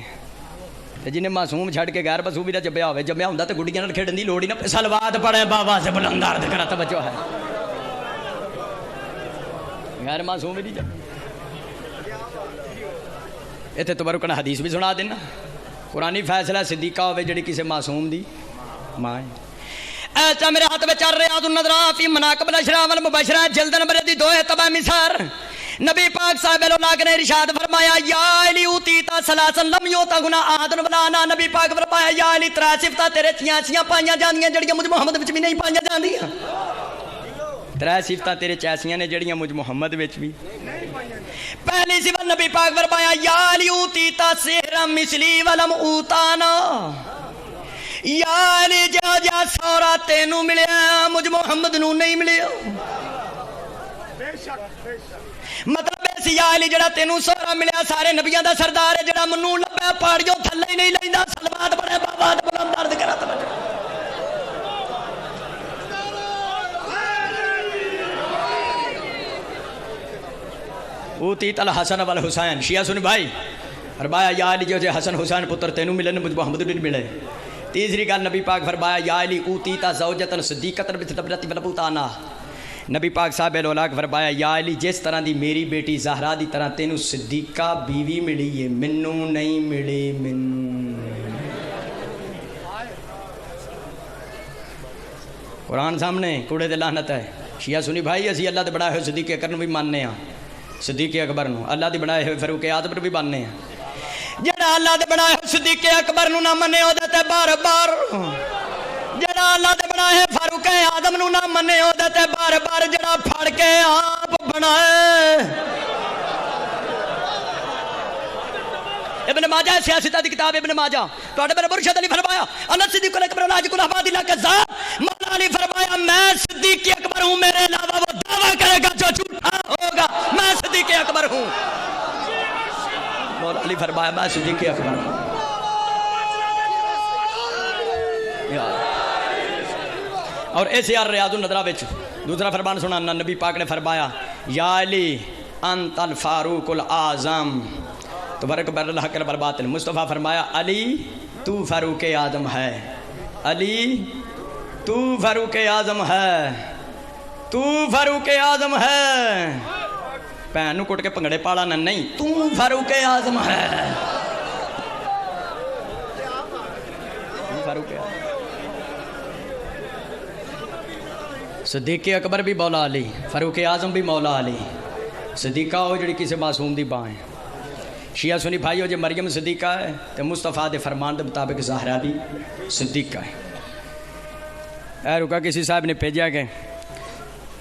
جنہیں معصوم چھڑ کے غیر بسو بھی نہ جبیا ہوئے جبیا ہوندا تے گڈیاں نال کھیڈن دی لوڑ ہی نہ سلوات پڑھے بابا سے بلند عرض کرا توجہ ہے غیر معصوم بھی نہیں جب ایتھے تبرکن حدیث بھی سنا دینا قرآنی فیصلہ صدیقہ ہوئے جڑی کسے معصوم دی ماں ہے ایسا میرے ہاتھ میں چل ریاض النظرہ فی مناقب الاشراف والمبشرہ جلد نمبر 2 تبع مثار نبی پاک صاحب اللہ نے ارشاد فرمایا یا علی اوتیتا سلاسن لم یوتا گنا آہدن بلانا نبی پاک فرمایا یا علی 3 صفتاں تیرے چیاں پائیاں جاندیاں جڑیاں مجھ محمد وچ بھی نہیں پائیاں جاندیاں 3 صفتاں تیرے چیسیاں نے جڑیاں مجھ محمد وچ بھی پہلی صفت نبی پاک فرمایا یا علی اوتیتا سحرا مثلی ولم اوتانا یا علی جا سورا تینوں ملیا مجھ محمد نو نہیں ملیا مطلب ایسی یا علی جڑا تینوں سورا ملیا سارے نبیاں دا سردار ہے جڑا منو لبے پاڑیوں تھلے ہی نہیں لیندا سلوات پڑھے بابا بلند عرض کرا توجہ اوتیت الحسن والحسین شیعہ سن بھائی فرمایا یا علی جو حسن حسین پتر تینوں ملے مجھ محمد بن ملے تیسری گل نبی پاک فرمایا یا علی اوتیتا زوجتن صدیقتن بتبرتی ولبوتانا نبی پاک صاحب الولاک فرمایا یا علی جس طرح دی میری بیٹی زہرا دی طرح تینوں صدیقہ بیوی ملی ہے منو نہیں ملی من قرآن سامنے کوڑے دے لعنت ہے شیعہ سنی بھائی اسی اللہ دے بڑا ہے صدیق اکبر نو بھی ماننے ہیں صدیق اکبر نو اللہ دی بڑا ہے فاروق اعظم نو بھی ماننے ہیں جڑا اللہ دے بنائے صدیق اکبر نو نہ منے او دے تے بار بار جڑا اللہ دے بنائے فاروق اعظم نو نہ منے او دے تے بار بار جڑا پھڑ کے آپ بنائے ابن ماجہ سیاستہ دی کتاب ابن ماجہ تو اٹھے میرے مرشد علی فرمایا انس صدیق اکبر علاج کل حباد اللہ کے ذات مولا علی فرمایا میں صدیق اکبر ہوں میرے علاوہ وہ دعویٰ کرے گا جو جھوٹا ہوگا میں صدیق اکبر ہوں مولا علی فرمایا میں صدیق اکبر ہوں اور ایسے یار ریاض النظرہ وچ دوسرا فرمان سنا نبی پاک نے فرمایا یا علی انت الفاروق الاعظم تبارک بر الحق الباطل مصطفیٰ فرمایا علی تو فاروق اعظم ہے علی تو فاروق اعظم ہے تو فاروق اعظم ہے پہن نو کٹ کے پنگڑے پالا نہ نہیں تو فاروق اعظم ہے فاروق اعظم صدیق اکبر بھی مولا علی فاروق اعظم بھی مولا علی صدیقہ ہو جڑی کسی معصوم دی باں ہے شیعہ سنی بھائی ہو جو مریم صدیقہ ہے تو مصطفیٰ دے فرمان دے مطابق زہرہ بھی صدیقہ ہے اے رکا کسی صاحب نے بھیجا کہ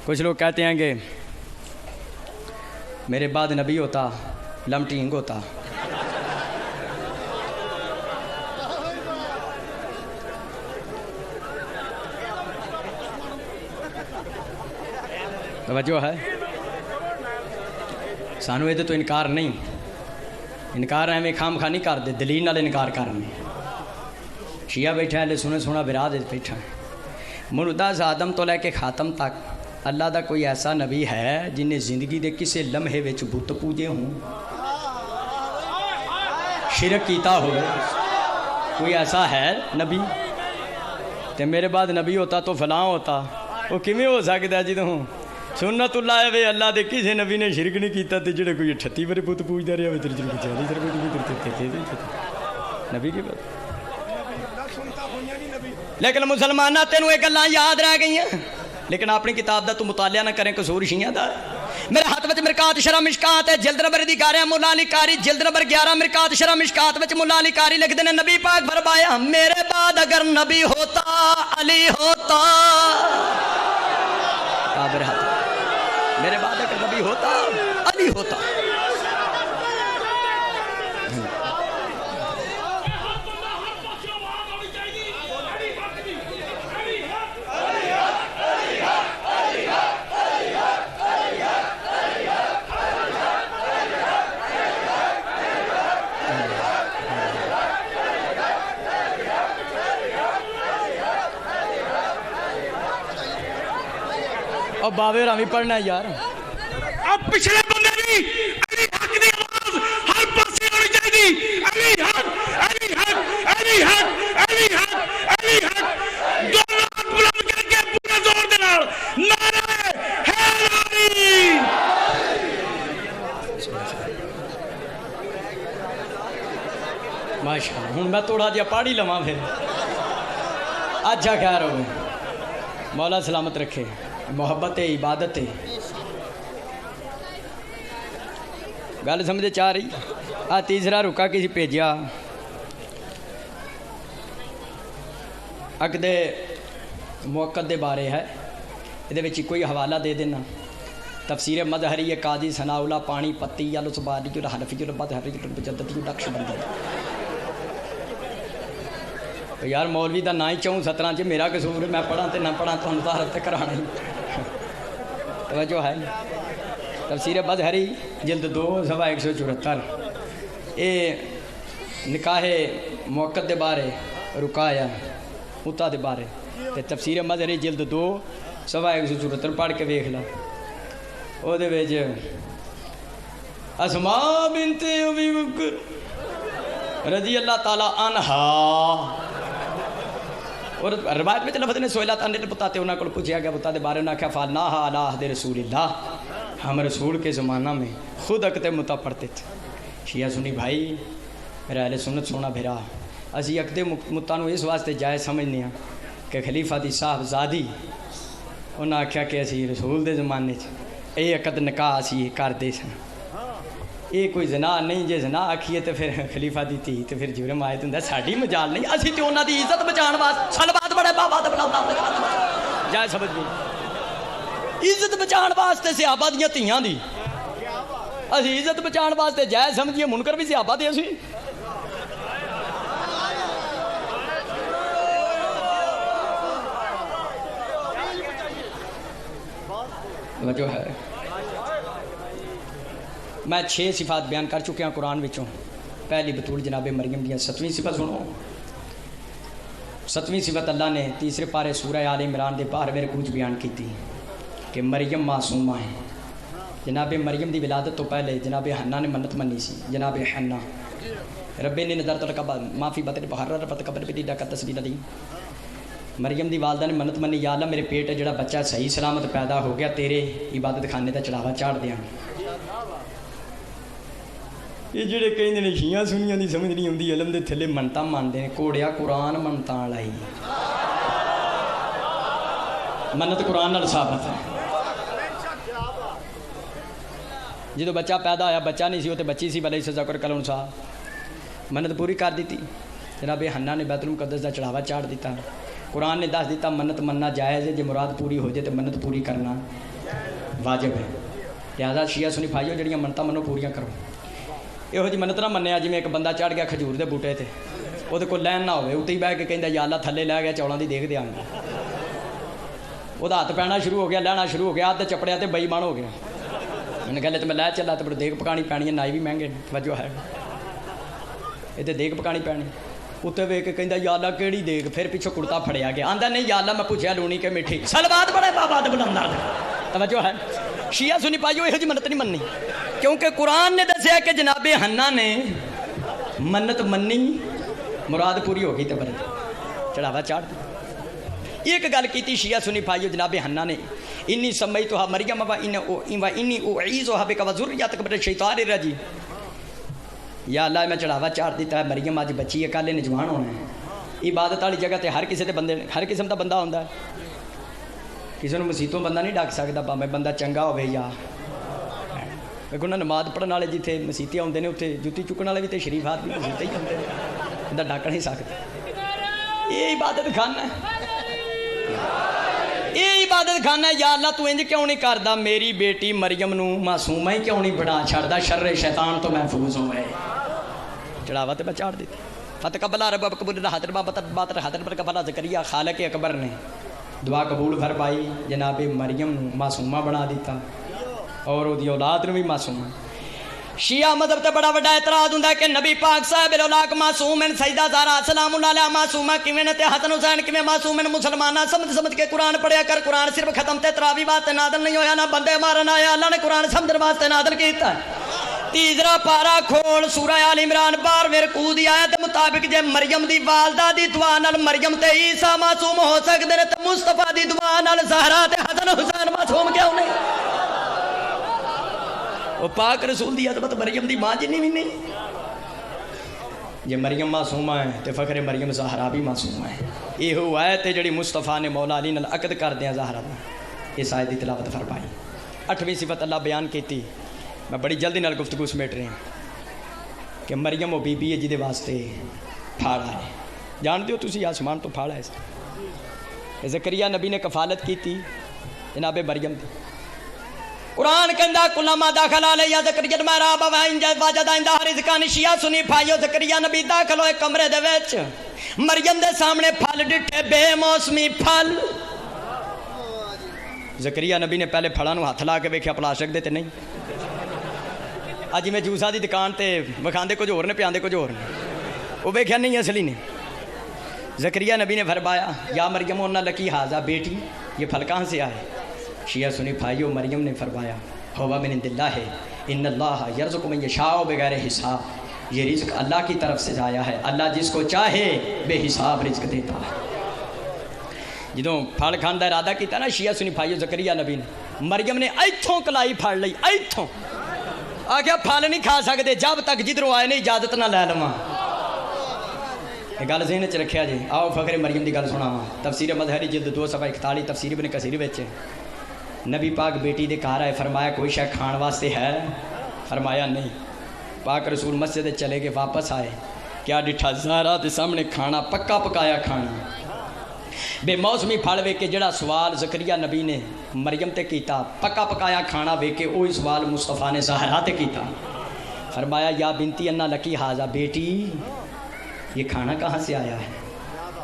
کچھ لوگ کہتے ہیں کہ میرے بعد نبی ہوتا لمٹینگ ہوتا توجہ ہے سانو یہ تو انکار نہیں انکار ہے میں خام خواہ نہیں کر دے دلیل نال انکار کرنے شیعہ بیٹھا ہے لے سنے سونا براد بیٹھا ہے مردہ آدم تو لے کے خاتم تک اللہ دا کوئی ایسا نبی ہے جنہیں زندگی دے کسے لمحے وچ بت پوجے ہوں شرک کیتا ہوئے کوئی ایسا ہے نبی تے میرے بعد نبی ہوتا تو فلاں ہوتا وہ کیویں ہو سکتا ہے جی تو ہوں سنت اللہ ہے اللہ دے کسی نبی نے شرک نہیں کیتا تے جڑے کوئی 38 بڑے بت پوجدا رہیا ہوے تے جڑے 40 بڑے نبی کی بات لیکن مسلمانہ تینوں یہ گلاں یاد رہ گئی ہیں لیکن اپنی کتاب دا تو مطالعہ نہ کریں قصور شیعہ دا میرے ہاتھ وچ مرکات شرح مشکات ہے جلد نمبر دی کار ہے مولا علی قاری جلد نمبر 11 مرکات شرح مشکات وچ مولا علی قاری لکھ دینے نبی پاک فرمایا میرے بعد اگر نبی ہوتا علی ہوتا کابر ہاتھ میرے بعد اگر نبی ہوتا علی ہوتا اور باوے رامی پڑھنا ہے یار اب پچھلے بندے بھی علی حق دی آواز ہر پاسے ہونی چاہیے علی حق علی حق علی حق علی حق علی حق دونوں ہاتھ بلند کر کے پورے زور دے نال نعرہ حیدری ماشاءاللہ ہوں میں توڑا دیا پاڑی لواں پھر اچھا خیر ہو مولا سلامت رکھے محبت ہے عبادت ہے گل سمجھے چاہ رہی تیسرا رکا کسی بھیجیا اک دے موقت دے بارے ہے یہ کوئی حوالہ دے دینا تفسیر مظہری قاضی ثناء اللہ پانی پتی یا لسباری جو حنفی جو مظہری جو مجددی جو نقش بندی یار مولوی دا نہ ہی چاہوں 17 چ میرا قصور ہے میں پڑھا تے نہ پڑھا تو مظاہرت تے کرانا ہی توجہ ہے تفسیر مظہری جلد 2 صفحہ 174 اے نکاح موقت دے بارے رکایا متا دے بارے تے تفسیر مظہری جلد 2 صفحہ 174 پڑھ کے ویکھ لا او دے وچ اسماء بنت ابی بکر رضی اللہ تعالی عنہا اور روایت میں لفظ نے سوئلات انڈے پتاتے انہاں کو پوچھا گیا پتا دے بارے انہاں کیا فالناہا علی عہد رسول اللہ ہم رسول کے زمانہ میں خود اکتے متا پڑھتے تھے شیعہ سنی بھائی میرا اہل سنت سونا بھیرا اسی اکتے متا نو اس واسطے جائے سمجھنے ہیں کہ خلیفہ دی صاحب زادی انہاں کیا کہ اسی رسول دے زمانے اے اکد نکاح اسی کر دے سن یہ کوئی زنا نہیں، جے زنا آکھیے تو پھر خلیفہ دی تھی تو پھر جرم آئے تو ہوں ساڑی مجال نہیں، اسی تو انہاں دی عزت بچان واسطے سلوات بڑے بابا دا بڑا جائے سمجھ گئی، عزت بچان واسطے صحابہ دیاں تیاں دی اسی عزت بچان واسطے جائے سمجھیے منکر بھی صحابہ دے اسی جو ہے میں 6 صفات بیان کر چکے ہیں قرآن وچوں. پہلی بطول جناب مریم دیا 7ویں صفت سنو. 7ویں صفت اللہ نے تیسرے پارے سورہ آل عمران دے 12ویں رکوع بیان کی تھی کہ مریم معصومہ ہے. جناب مریم دی ولادت تو پہلے جناب حنا نے منت منی سی. جناب حنا رب نے نظر تو لقب معافی بطن بحر رفت قبر بھی ڈا کا تصویر دی. مریم دی والدہ نے منت منی یا اللہ میرے پیٹ جڑا بچہ صحیح سلامت پیدا ہو گیا تیرے عبادت خانے دا چڑھاوا چاڑ دیاں. یہ جڑے کہیں نے شیاں سنیاں دی سمجھ نہیں ہوندی علم دے تھلے منتا مانتے ہیں. کوڑیا قرآن منتا والا ہی منت قرآن نال ثابت ہے. جدو بچہ پیدا ہویا بچہ نہیں سی وہ تو بچی سی بھلے سزا کر کلون صاحب منت پوری کر دیتی. جناب حنا نے بیت المقدس دا چڑھاوا چاڑ دیتا. قرآن نے دس دیتا منت مننا جائز ہے جی مراد پوری ہو جائے تو منت پوری کرنا واجب ہے. لہٰذا شیعہ سنی بھائیو جڑیاں منتاں منو پوریاں کرو. یہو جی منت نہ منیا جی میں ایک بندہ چڑھ گیا کھجور دے بوٹے تے وہ کوئی لین نہ ہوئے اتنے ہی بہ کے کہندا یا اللہ تھلے لے گیا چولاں دی دیکھ دیاں گا. وہ ہاتھ پینا شروع ہو گیا لینا شروع ہو گیا تے چپڑیا تے بےمان ہو گیا. میں نے کہا تو میں لے چلا تو دیکھ پکانی پینی ہے نائی بھی مہنگے وجہ ہے یہ دیکھ پکانی پینی. اتنے ویک کے کہندا یا اللہ کیڑی دیکھ پھر پیچھے کرتا پھڑیا گیا. آندا نہیں یا اللہ میں پوچھیا لونی کہ میٹھی سلوات بڑے بابا دے بلندار توجہ ہے. شیعہ سنی پائیو یہ جی منت نہیں مننی کیونکہ قرآن نے دسیا کہ جناب حنا نے منت منی مراد پوری ہو گئی تو برد چڑھاوا چاڑ دی. ایک گل کی شیعہ سنی پائیو جناب حنا نے انی سمیتھا مریم و انی اعیذھا بک و ذریتک من الشیطان الرجیم. یا اللہ میں چڑھاوا چاڑ دیتا ہے مریم اج بچی ہے کل نجوان ہونا ہے. عبادت والی جگہ تے ہر کسی تے بندے ہر قسم دا بندہ ہوندا ہے. کسی نے مسیتوں بندہ نہیں ڈک سکتا بھاویں بندہ چنگا ہوے یا کیونکہ انہیں نماز پڑھن والے جتنے مسیتیں آتے ہیں اتنے جُتی چکن والے بھی تو شریف آدمی مسیتیں ہی آتے ہیں بندہ ڈک نہیں سکتا. یہ عبادت خانہ ہے یہ عبادت خانہ ہے. یا اللہ تو انج کیوں نہیں کردا میری بیٹی مریم نو معصومہ ہی کیوں نہیں بنا چھڑدا شر شیطان تو محفوظ ہوئے. چڑھاوا تے میں چاڑ دیتی. فتقبل رب قبول حضرت بات حضرت پر قبل زکریا خالق اکبر نے دعا قبول فرمائی. جناب مریم نو معصومہ بنا دیتا اور وہ اولاد بھی معصوم. شیعہ مذہب تے بڑا بڑا اعتراض ہوندا ہے کہ نبی پاک صاحب الاولاق معصوم ہیں. سیدہ زہرا سلام اللہ علیہا معصومہ کیویں نے تے حسن حسین کیویں معصوم ہیں. مسلماناں سمجھ کے قرآن پڑھیا کر. قرآن صرف ختم تے تراویح واسطے نازل نہیں ہویا نہ بندے مارن آیا. اللہ نے قرآن سمجھن واسطے نازل کیتا ہے. تیسرا پارا کھول سورہ آل عمران 12ویں رکوع دی آیت مطابق جے مریم دی والدہ دی دعا نال مریم تے عیسیٰ معصوم ہو سکدے نے تے مصطفیٰ دی دعا نال زہرا تے حسن حسین معصوم کیوں نہیں؟ وہ پاک رسول دی عظمت مریم دی ماں جنی بھی نہیں. جے مریم معصومہ ہے تے فخر مریم زہرا بھی معصومہ ہے. یہ ہوا ہے تے جڑی مصطفیٰ نے مولا علی نال عقد کر دیا زہرا دا. اس آیت دی تلاوت فرمائی. 8ویں صفت اللہ بیان کیتی. میں بڑی جلدی نال گفتگو سمیٹ رہے ہیں کہ مریم وہ بی بی ہے جہدے واسطے پھاڑا ہے. جان دیو تسی آسمان تو پھاڑا ہے. زکریا نبی نے کفالت کی تھی جناب مریم دی. قرآن کہندا کلما داخل علیہ زکریا المحراب وجد عندها رزقا. شیعہ سنی بھائیو زکریا نبی داخل ہوئے کمرے دے وچ مریم دے سامنے پھل ڈٹھے بے موسمی پھل. زکریا نبی نے پہلے پھلاں نو ہاتھ لا کے ویکھیا پلاسٹک دے تے نہیں. اج میں جوسا دی دکان تے وکھاندے کچھ اور نے پیاندے کچھ اور نے وہ ویکھیا نہیں اصلی نے. زکریا نبی نے فرمایا یا مریم انّا لکی ھذا بیٹی یہ پھل کہاں سے آئے. شیعہ سنی بھائیو مریم نے فرمایا ہوا من عند اللہ ان اللہ یرزق من یشاء بغیر حساب. یہ رزق اللہ کی طرف سے آیا ہے. اللہ جس کو چاہے بے حساب رزق دیتا ہے. جدوں پھل کھان دا ارادہ کیتا نا شیعہ سنی بھائیو زکریا نبی نے مریم نے ایتھوں کلائی پھڑ لئی ایتھوں آگیا پھل نہیں کھا سکتے جب تک جدھروں آئے نہیں اجازت نہ لے لواں. یہ گل ذہن چ رکھیا جی. آؤ فخر مریم دی گل سناواں. تفسیر مظہری جلد 2 صفحہ 41 تفسیر ابن کثیر وچ نبی پاک بیٹی دے گھر آئے. فرمایا کوئی شے کھان واسطے ہے؟ فرمایا نہیں. پاک رسول مسجد چلے گئے، واپس آئے، کیا ڈٹھا زہرا دے سامنے کھانا پکا پکایا کھانا، بے موسمی پھل وے کے جڑا سوال زکریا نبی نے مریم تے کیتا، پکا پکایا کھانا وے کے وہی سوال مصطفیٰ نے زہرا تے کیتا۔ فرمایا یا بنتی انا لکی حاضہ، بیٹی یہ کھانا کہاں سے آیا ہے؟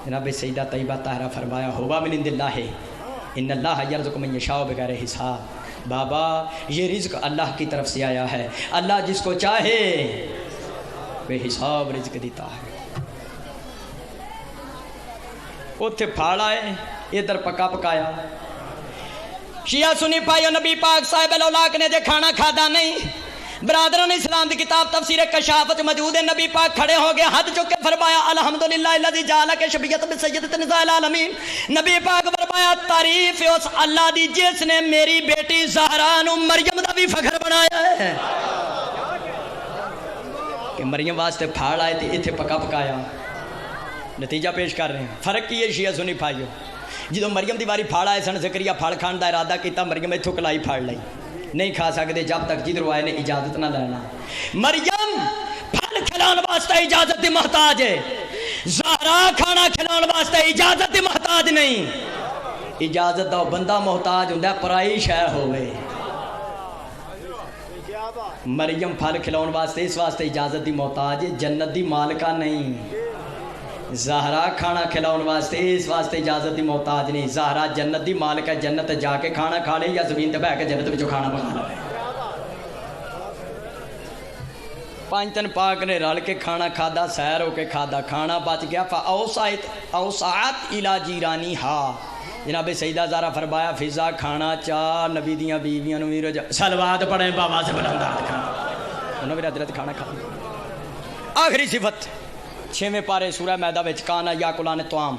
جناب سیدہ طیبہ طاہرہ فرمایا ہوا من عند اللہ، ان اللہ یرزق من یشاء بغیر حساب۔ بابا یہ رزق اللہ کی طرف سے آیا ہے، اللہ جس کو چاہے بے حساب رزق دیتا ہے۔ اتھے پھاڑ آئے، ادھر پکا پکایا۔ شیعہ سنی پائیو نبی پاک صاحب الاولاق نے دے کھانا کھادا نہیں۔ برادران اسلام دی کتاب تفسیر کشافت موجود ہے، نبی پاک کھڑے ہو گئے، ہاتھ چک کے فرمایا الحمدللہ الذی جعل کے شبیت بسیدۃ نساء العالمین۔ نبی پاک فرمایا تعریف اس اللہ دی جس نے میری بیٹی زہرا نو مریم دا بھی فخر بنایا ہے کہ مریم واسطے پھاڑ آئے تھے، اتھے پکا پکایا۔ نتیجہ پیش کر رہے ہیں، فرق کی ہے شیعہ سنی بھائیو، جدو مریم دی واری پھاڑ آئے سن، زکریا پھاڑ کھان دا ارادہ کیتا، مریم اتھوں کلائی پھاڑ لئی، نہیں کھا سکتے جب تک جدھر آئے نے اجازت نہ لینا۔ مریم پھل کھلان واسطے اجازت دی محتاج ہے، زہرا کھانا کھلان واسطے اجازت دی محتاج نہیں۔ اجازت دا بندہ محتاج ہوندا پرائی شے ہوئے۔ مریم پھل کھلاؤن واسطے اس واسطے اجازت دی محتاج ہے، جنت دی مالکہ نہیں۔ زہرا کھانا کھلاؤن واسطے اس واسطے اجازت دی محتاج نہیں، زہرا جنت دی مالکہ، جنت جا کے کھانا کھا لے یا زمین تے بہ کے جنت وچوں کھانا بنا لے۔ پانچ تن پاک نے رل کے کھانا کھادا، سیر ہو کے کھادا، کھانا بچ گیا، فاوسعت الی جیرانیہا۔ جناب سیدہ زہرا فرمایا فضا کھانا چاہ نبی دیاں بیویاں نو وی سلوات پڑھیں بابا سے بلندات کھانا، انہوں نے حضرت کھانا کھا۔ آخری صفت 6ویں پارے سورہ میدہ وچ کانا یا کلان طعام،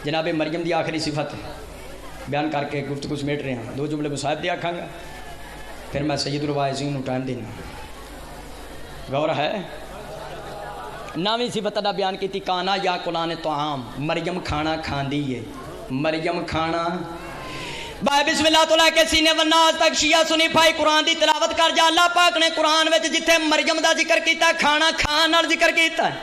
جناب مریم دی آخری صفت بیان کر کے گفتگو سمیٹ رہے ہیں، 2 جملے مصاحب دے آکھاں گا، پھر میں سید الوائزین نو ٹائم دینا۔ غور ہے 9ویں صفت دا بیان کیتی کانا یا کلان طعام، مریم کھانا کھاندی ہے، مریم کھانا بھائی بسم اللہ تو لے کے سینے والناس تک شیعہ سنی بھائی قرآن دی تلاوت کر جا۔ اللہ پاک نے قرآن وچ جتھے مریم دا ذکر کیتا کھانا کھان اور ذکر کیتا ہے،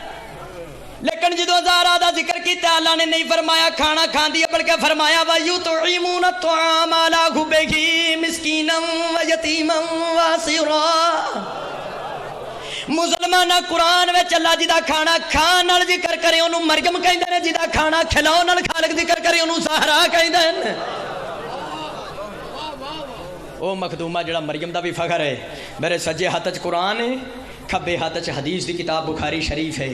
لیکن جدو زہرا دا ذکر کیتا اللہ نے نہیں فرمایا کھانا کھاندی ہے، بلکہ فرمایا وَيُطْعِمُونَ الطَّعَامَ عَلَىٰ حُبِّهِ مِسْكِينًا وَيَتِيمًا وَأَسِيرًا۔ مسلمان قرآن وچ اللہ جی دا کھانا کھان نال ذکر کرے انہوں مریم کہندے نے، جی دا کھانا کھلاؤ نال خالق ذکر کرے انہوں زہرا کہندے نے۔ او مخدومہ جڑا مریم دا بھی فخر ہے، میرے سجے ہاتھ وچ قرآن ہے، کھبے ہاتھ وچ حدیث دی کتاب بخاری شریف ہے۔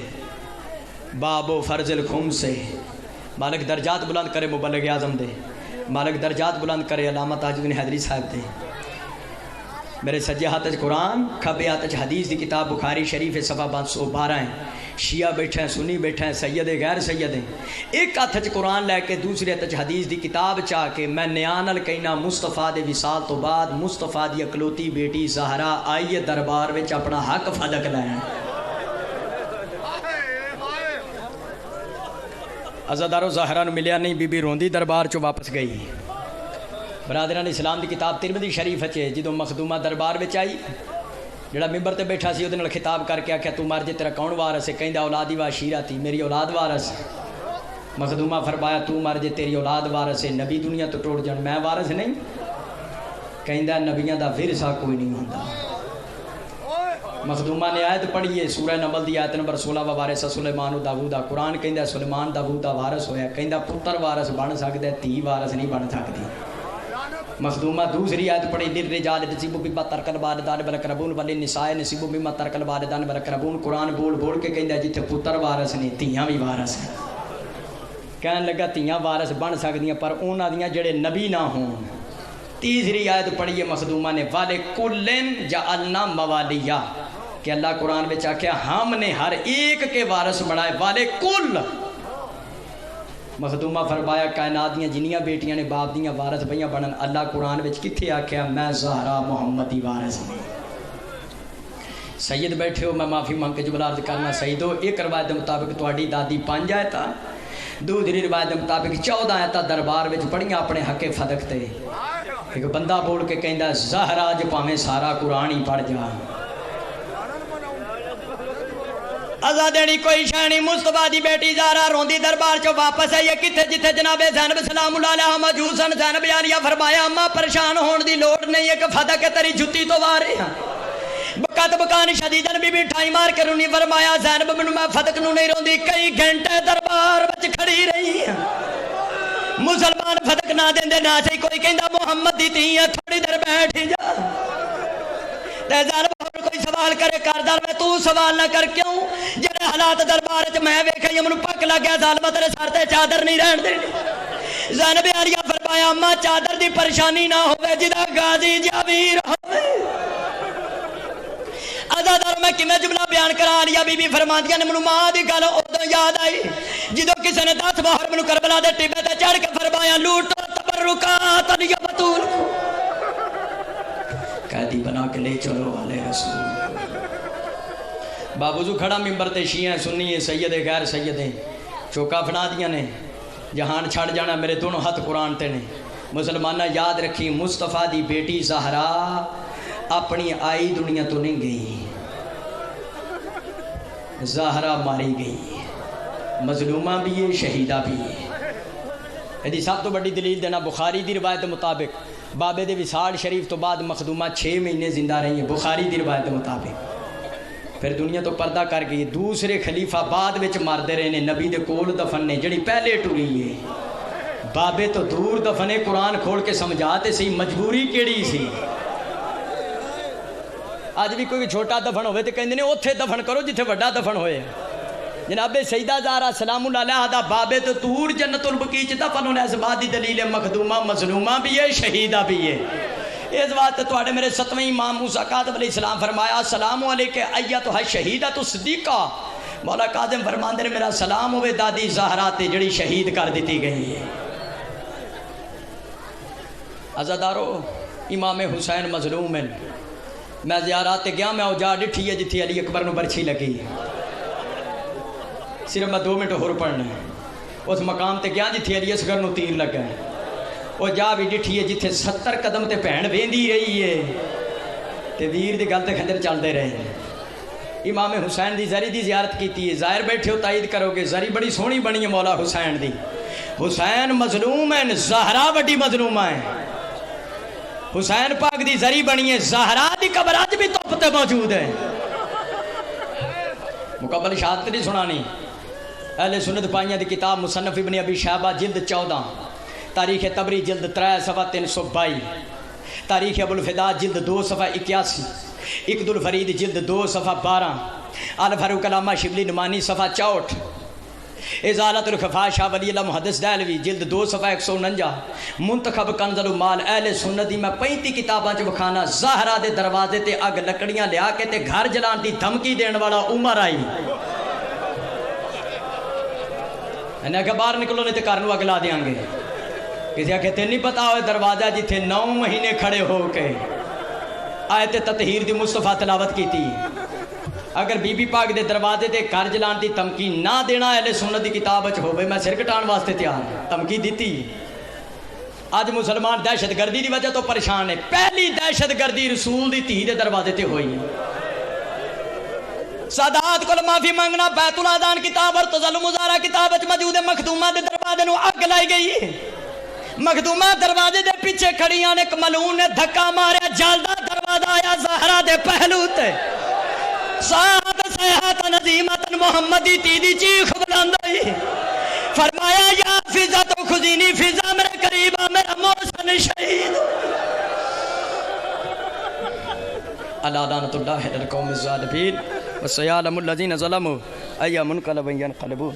باب و فرض الخمس سے مالک درجات بلند کرے مبلغ اعظم دے، مالک درجات بلند کرے علامہ تاج الدین حیدری صاحب دے۔ میرے سجے ہاتھ وچ قرآن، کھبے ہاتھ وچ حدیث دی کتاب بخاری شریف ہے، صفحہ 512 ہیں۔ شیعہ بیٹھے ہیں، سنی بیٹھے ہیں، سید غیر سید ہیں، ایک ہاتھ وچ قرآن لے کے دوسرے ہاتھ وچ حدیث دی کتاب چاہ کے میں نیانل کہنا مصطفیٰ دے وصال تو بعد مصطفیٰ دی اکلوتی بیٹی زہرا آئیے دربار وچ اپنا حق فدق لین۔ عزادارو زہرا نو ملیا نہیں، بی بی روندی دربار چو واپس گئی۔ برادران اسلام دی کتاب ترمذی شریف ہے، جدو مخدومہ دربار وچ آئی، جڑا ممبر تے بیٹھا سی اودے نال خطاب کر کے آکھیا تو مر جے تیرا کون وارث ہے؟ کہندا اولادی و عشیرتی، میری اولاد وارث ہے۔ مخدومہ فرمایا تو مر جے تیری اولاد وارث ہے، نبی دنیا تو ٹوٹ جان، میں وارث نہیں؟ کہندا نبیاں دا ورثہ کوئی نہیں ہوندا۔ مخدومہ نے آیت پڑھی ہے سورہ نمل دی آیت نمبر 16 وارث سلیمان و داؤد، قرآن کہندا سلیمان داؤد دا وارث ہویا، کہندا پتر وارث بن سکدا ہے، دھی وارث نہیں بن سکدی۔ مخدومہ دوسری آیت پڑھی للرجال نصیب مما ترک الوالدان والاقربون وللنساء نصیب مما ترک الوالدان والاقربون۔ قرآن بول بول کے کہندا جتھے پتر وارث نے دھیاں بھی وارث ہیں۔ کہن لگا دھیاں وارث بن سکدیاں پر انہاں دیاں جڑے نبی نہ ہون۔ تیسری آیت پڑھی ہے مخدومہ نے وَلِكُلٍّ جَعَلْنَا مَوَالِيَّ، کہ اللہ قرآن میں آکھیا ہم نے ہر ایک کے وارث بنائے، وَلِكُلٍّ۔ مخدومہ فرمایا کائنات دیاں جنیاں بیٹیاں نے باپ دیاں وارث بھیاں بنن، اللہ قرآن وچ کتھے آکھیا میں زہرا محمد دی وارث نہیں۔ سید بیٹھے ہو، میں معافی مانگ کے جملہ عرض کرنا سیدو، ایک روایت مطابق تہاڈی دادی 5 آیتاں، دوسری روایت مطابق 14 آیتاں دربار وچ پڑھیاں اپنے حق فدق تے۔ ایک بندہ بول کے کہندا زہرا جو پاویں سارا قرآن ہی پڑھ جا، ازا دینی کوئی شانی مصطفیٰ دی بیٹی زہرا روندی دربار چو واپس ہے یہ کتے جتھے جناب زینب سلام اللہ علیہ موجود سن زینب یاریہ فرمایا اما پریشان ہون دی لوڑ نہیں ہے کہ فتح کے تری جتی تو وارے ہیں بکات بکانی شدیدن بی بی ٹھائی مار کے رونی فرمایا زینب بنو میں فتح نو نہیں روندی کئی گھنٹے دربار بچ کھڑی رہی ہیں مسلمان فتح نہ دیں دے نہ چاہی کوئی کہندہ محمد دیتی ہیں تھوڑی در بیٹھی جا تے زینب کوئی سوال کرے کاردار میں تو سوال نہ کر کیوں جنہیں حالات دربار چ میں ویکھے منو پک لگیا ظالمہ تیرے سر تے چادر نہیں رہن دینی زینب عالیہ فرمایا اما چادر دی پریشانی نہ ہوئے جدا غازی جابیر ہوئے ازادار میں کمیں جملہ بیان کرا لیا بی بی فرماندیاں نے منو ماں دی گل ادوں یاد آئی جدو کسی نے 10 باہر منو کربلا دے ٹبے تے چڑھ کے فرمایا لوٹو تبرکات یا بطول قیدی بنا کے لے چلو والے رسول بابوزو کھڑا ممبر تے شیعہ سنی ہے سید غیر سید ہیں چوکا فنا دیا نے جہان چھڑ جانا میرے دونوں ہاتھ قرآن تے نے مسلمانہ یاد رکھی مصطفیٰ دی بیٹی زہرا اپنی آئی دنیا تو نہیں گئی زہرا ماری گئی مظلومہ بھی ہے شہیدہ بھی ہے یہ سب تو بڑی دلیل دینا بخاری دی روایت مطابق بابے دے وصال شریف تو بعد مخدومہ 6 مہینے زندہ رہی ہیں بخاری دی روایت مطابق پھر دنیا تو پردہ کر گئی دوسرے خلیفہ بعد وچ مردے رہے نے نبی دے کول دفن نے جڑی پہلے ٹری ہے بابے تو دور دفنے قرآن کھول کے سمجھاتے سی مجبوری کیڑی سی آج بھی کوئی چھوٹا دفن ہوئے تو کہندے نے اوتھے دفن کرو جتھے بڑا دفن ہوئے جناب سیدہ زہرا سلام اللہ علیہ دا بابے تو دور جنت البقیع چ دفن ہونے اس بات دی دلیل مخدومہ مظلومہ بھی ہے شہیدہ بھی ہے اس بات تواڈے میرے 7ویں امام موسیٰ کاظم علیہ السلام فرمایا السلام علیکہ ایتھا شہیدۃ صدیقہ مولا کاظم فرماندے نے میرا سلام ہوئے دادی زہرا تے جڑی شہید کر دیتی گئی ہے عزادارو امام حسین مظلوم ہیں میں زیارات گیا میں اوجا ڈٹھی ہے جتھی علی اکبر نو برچھی لگی صرف میں 2 منٹ ہور پڑھنا ہے اس مقام تے گیا جتھی علی اصغر نو تیر لگا ہے وہ جا بھی ڈٹھی ہے جتھے 70 قدم تے بہن ویندی رہی ہے تے ویر دی گل تے خنجر چلدے رہے امام حسین دی زری دی زیارت کیتی ہے ظاہر بیٹھے ہو تائید کرو گے زری بڑی سونی بنی ہے مولا حسین دی حسین مظلوم ہیں زہرا بڑی مظلومہ ہیں حسین پاک دی زری بنی ہے زہرا دی قبر آج بھی توپ تے موجود ہے مکمل شہادت نہیں سنانی اہل سنت پائیاں دی کتاب مصنف ابن ابی شیبہ جلد 14 تاریخ طبری جلد 3 صفحہ 322 تاریخ ابو الفدا جلد 2 صفحہ 81 اقد الفرید جلد 2 صفحہ 12 الفاروق علامہ شبلی نمانی صفحہ 64 ازالت الخفا شاہ ولی اللہ محدث دہلوی جلد 2 صفحہ 149 منتخب کنز المال اہل سنت دی میں 35 کتاباں چ وکھانا زہرا دے دروازے تے اگ لکڑیاں لیا کے تے گھر جلان دی دھمکی دین والا عمر آئی انہیں کہ باہر نکلو نہیں تے گھر نو اگ لا دیاں گے کسی آکھے تے نہیں پتا ہوئے دروازہ جتھے 9 مہینے کھڑے ہو کے آیت تطہیر دی مصطفیٰ تلاوت کی تھی اگر بی بی پاک دے دروازے دے گھر جلان دی تمکی نہ دینا اہل سنت دی کتاب وچ ہوے میں سر کٹان واسطے تیار تمکی دیتی آج مسلمان دہشت گردی دی وجہ تو پریشان ہے پہلی دہشت گردی رسول دی تھی دے دروازے تے ہوئی سادات کو معافی مانگنا بیت الاذان کتاب اور تزل مزارہ کتاب وچ موجود ہے مخدومہ دے دروازے نو اگ لائی گئی ہے مخدومہ دروازے دے پیچھے کھڑیاں نے ایک ملعون نے دھکا ماریا جلدا دروازہ آیا زہرا دے پہلو تے سیاحت نظیمت محمدی تیدی چیخ بلند ہوئی فرمایا یا فضا تو خزینی فضا میرے قریبہ میرا محسن شہید اللہ لعنت اللہ علی القوم الظالمین وسیعلم الذین ظلموا ای منقلب ینقلبون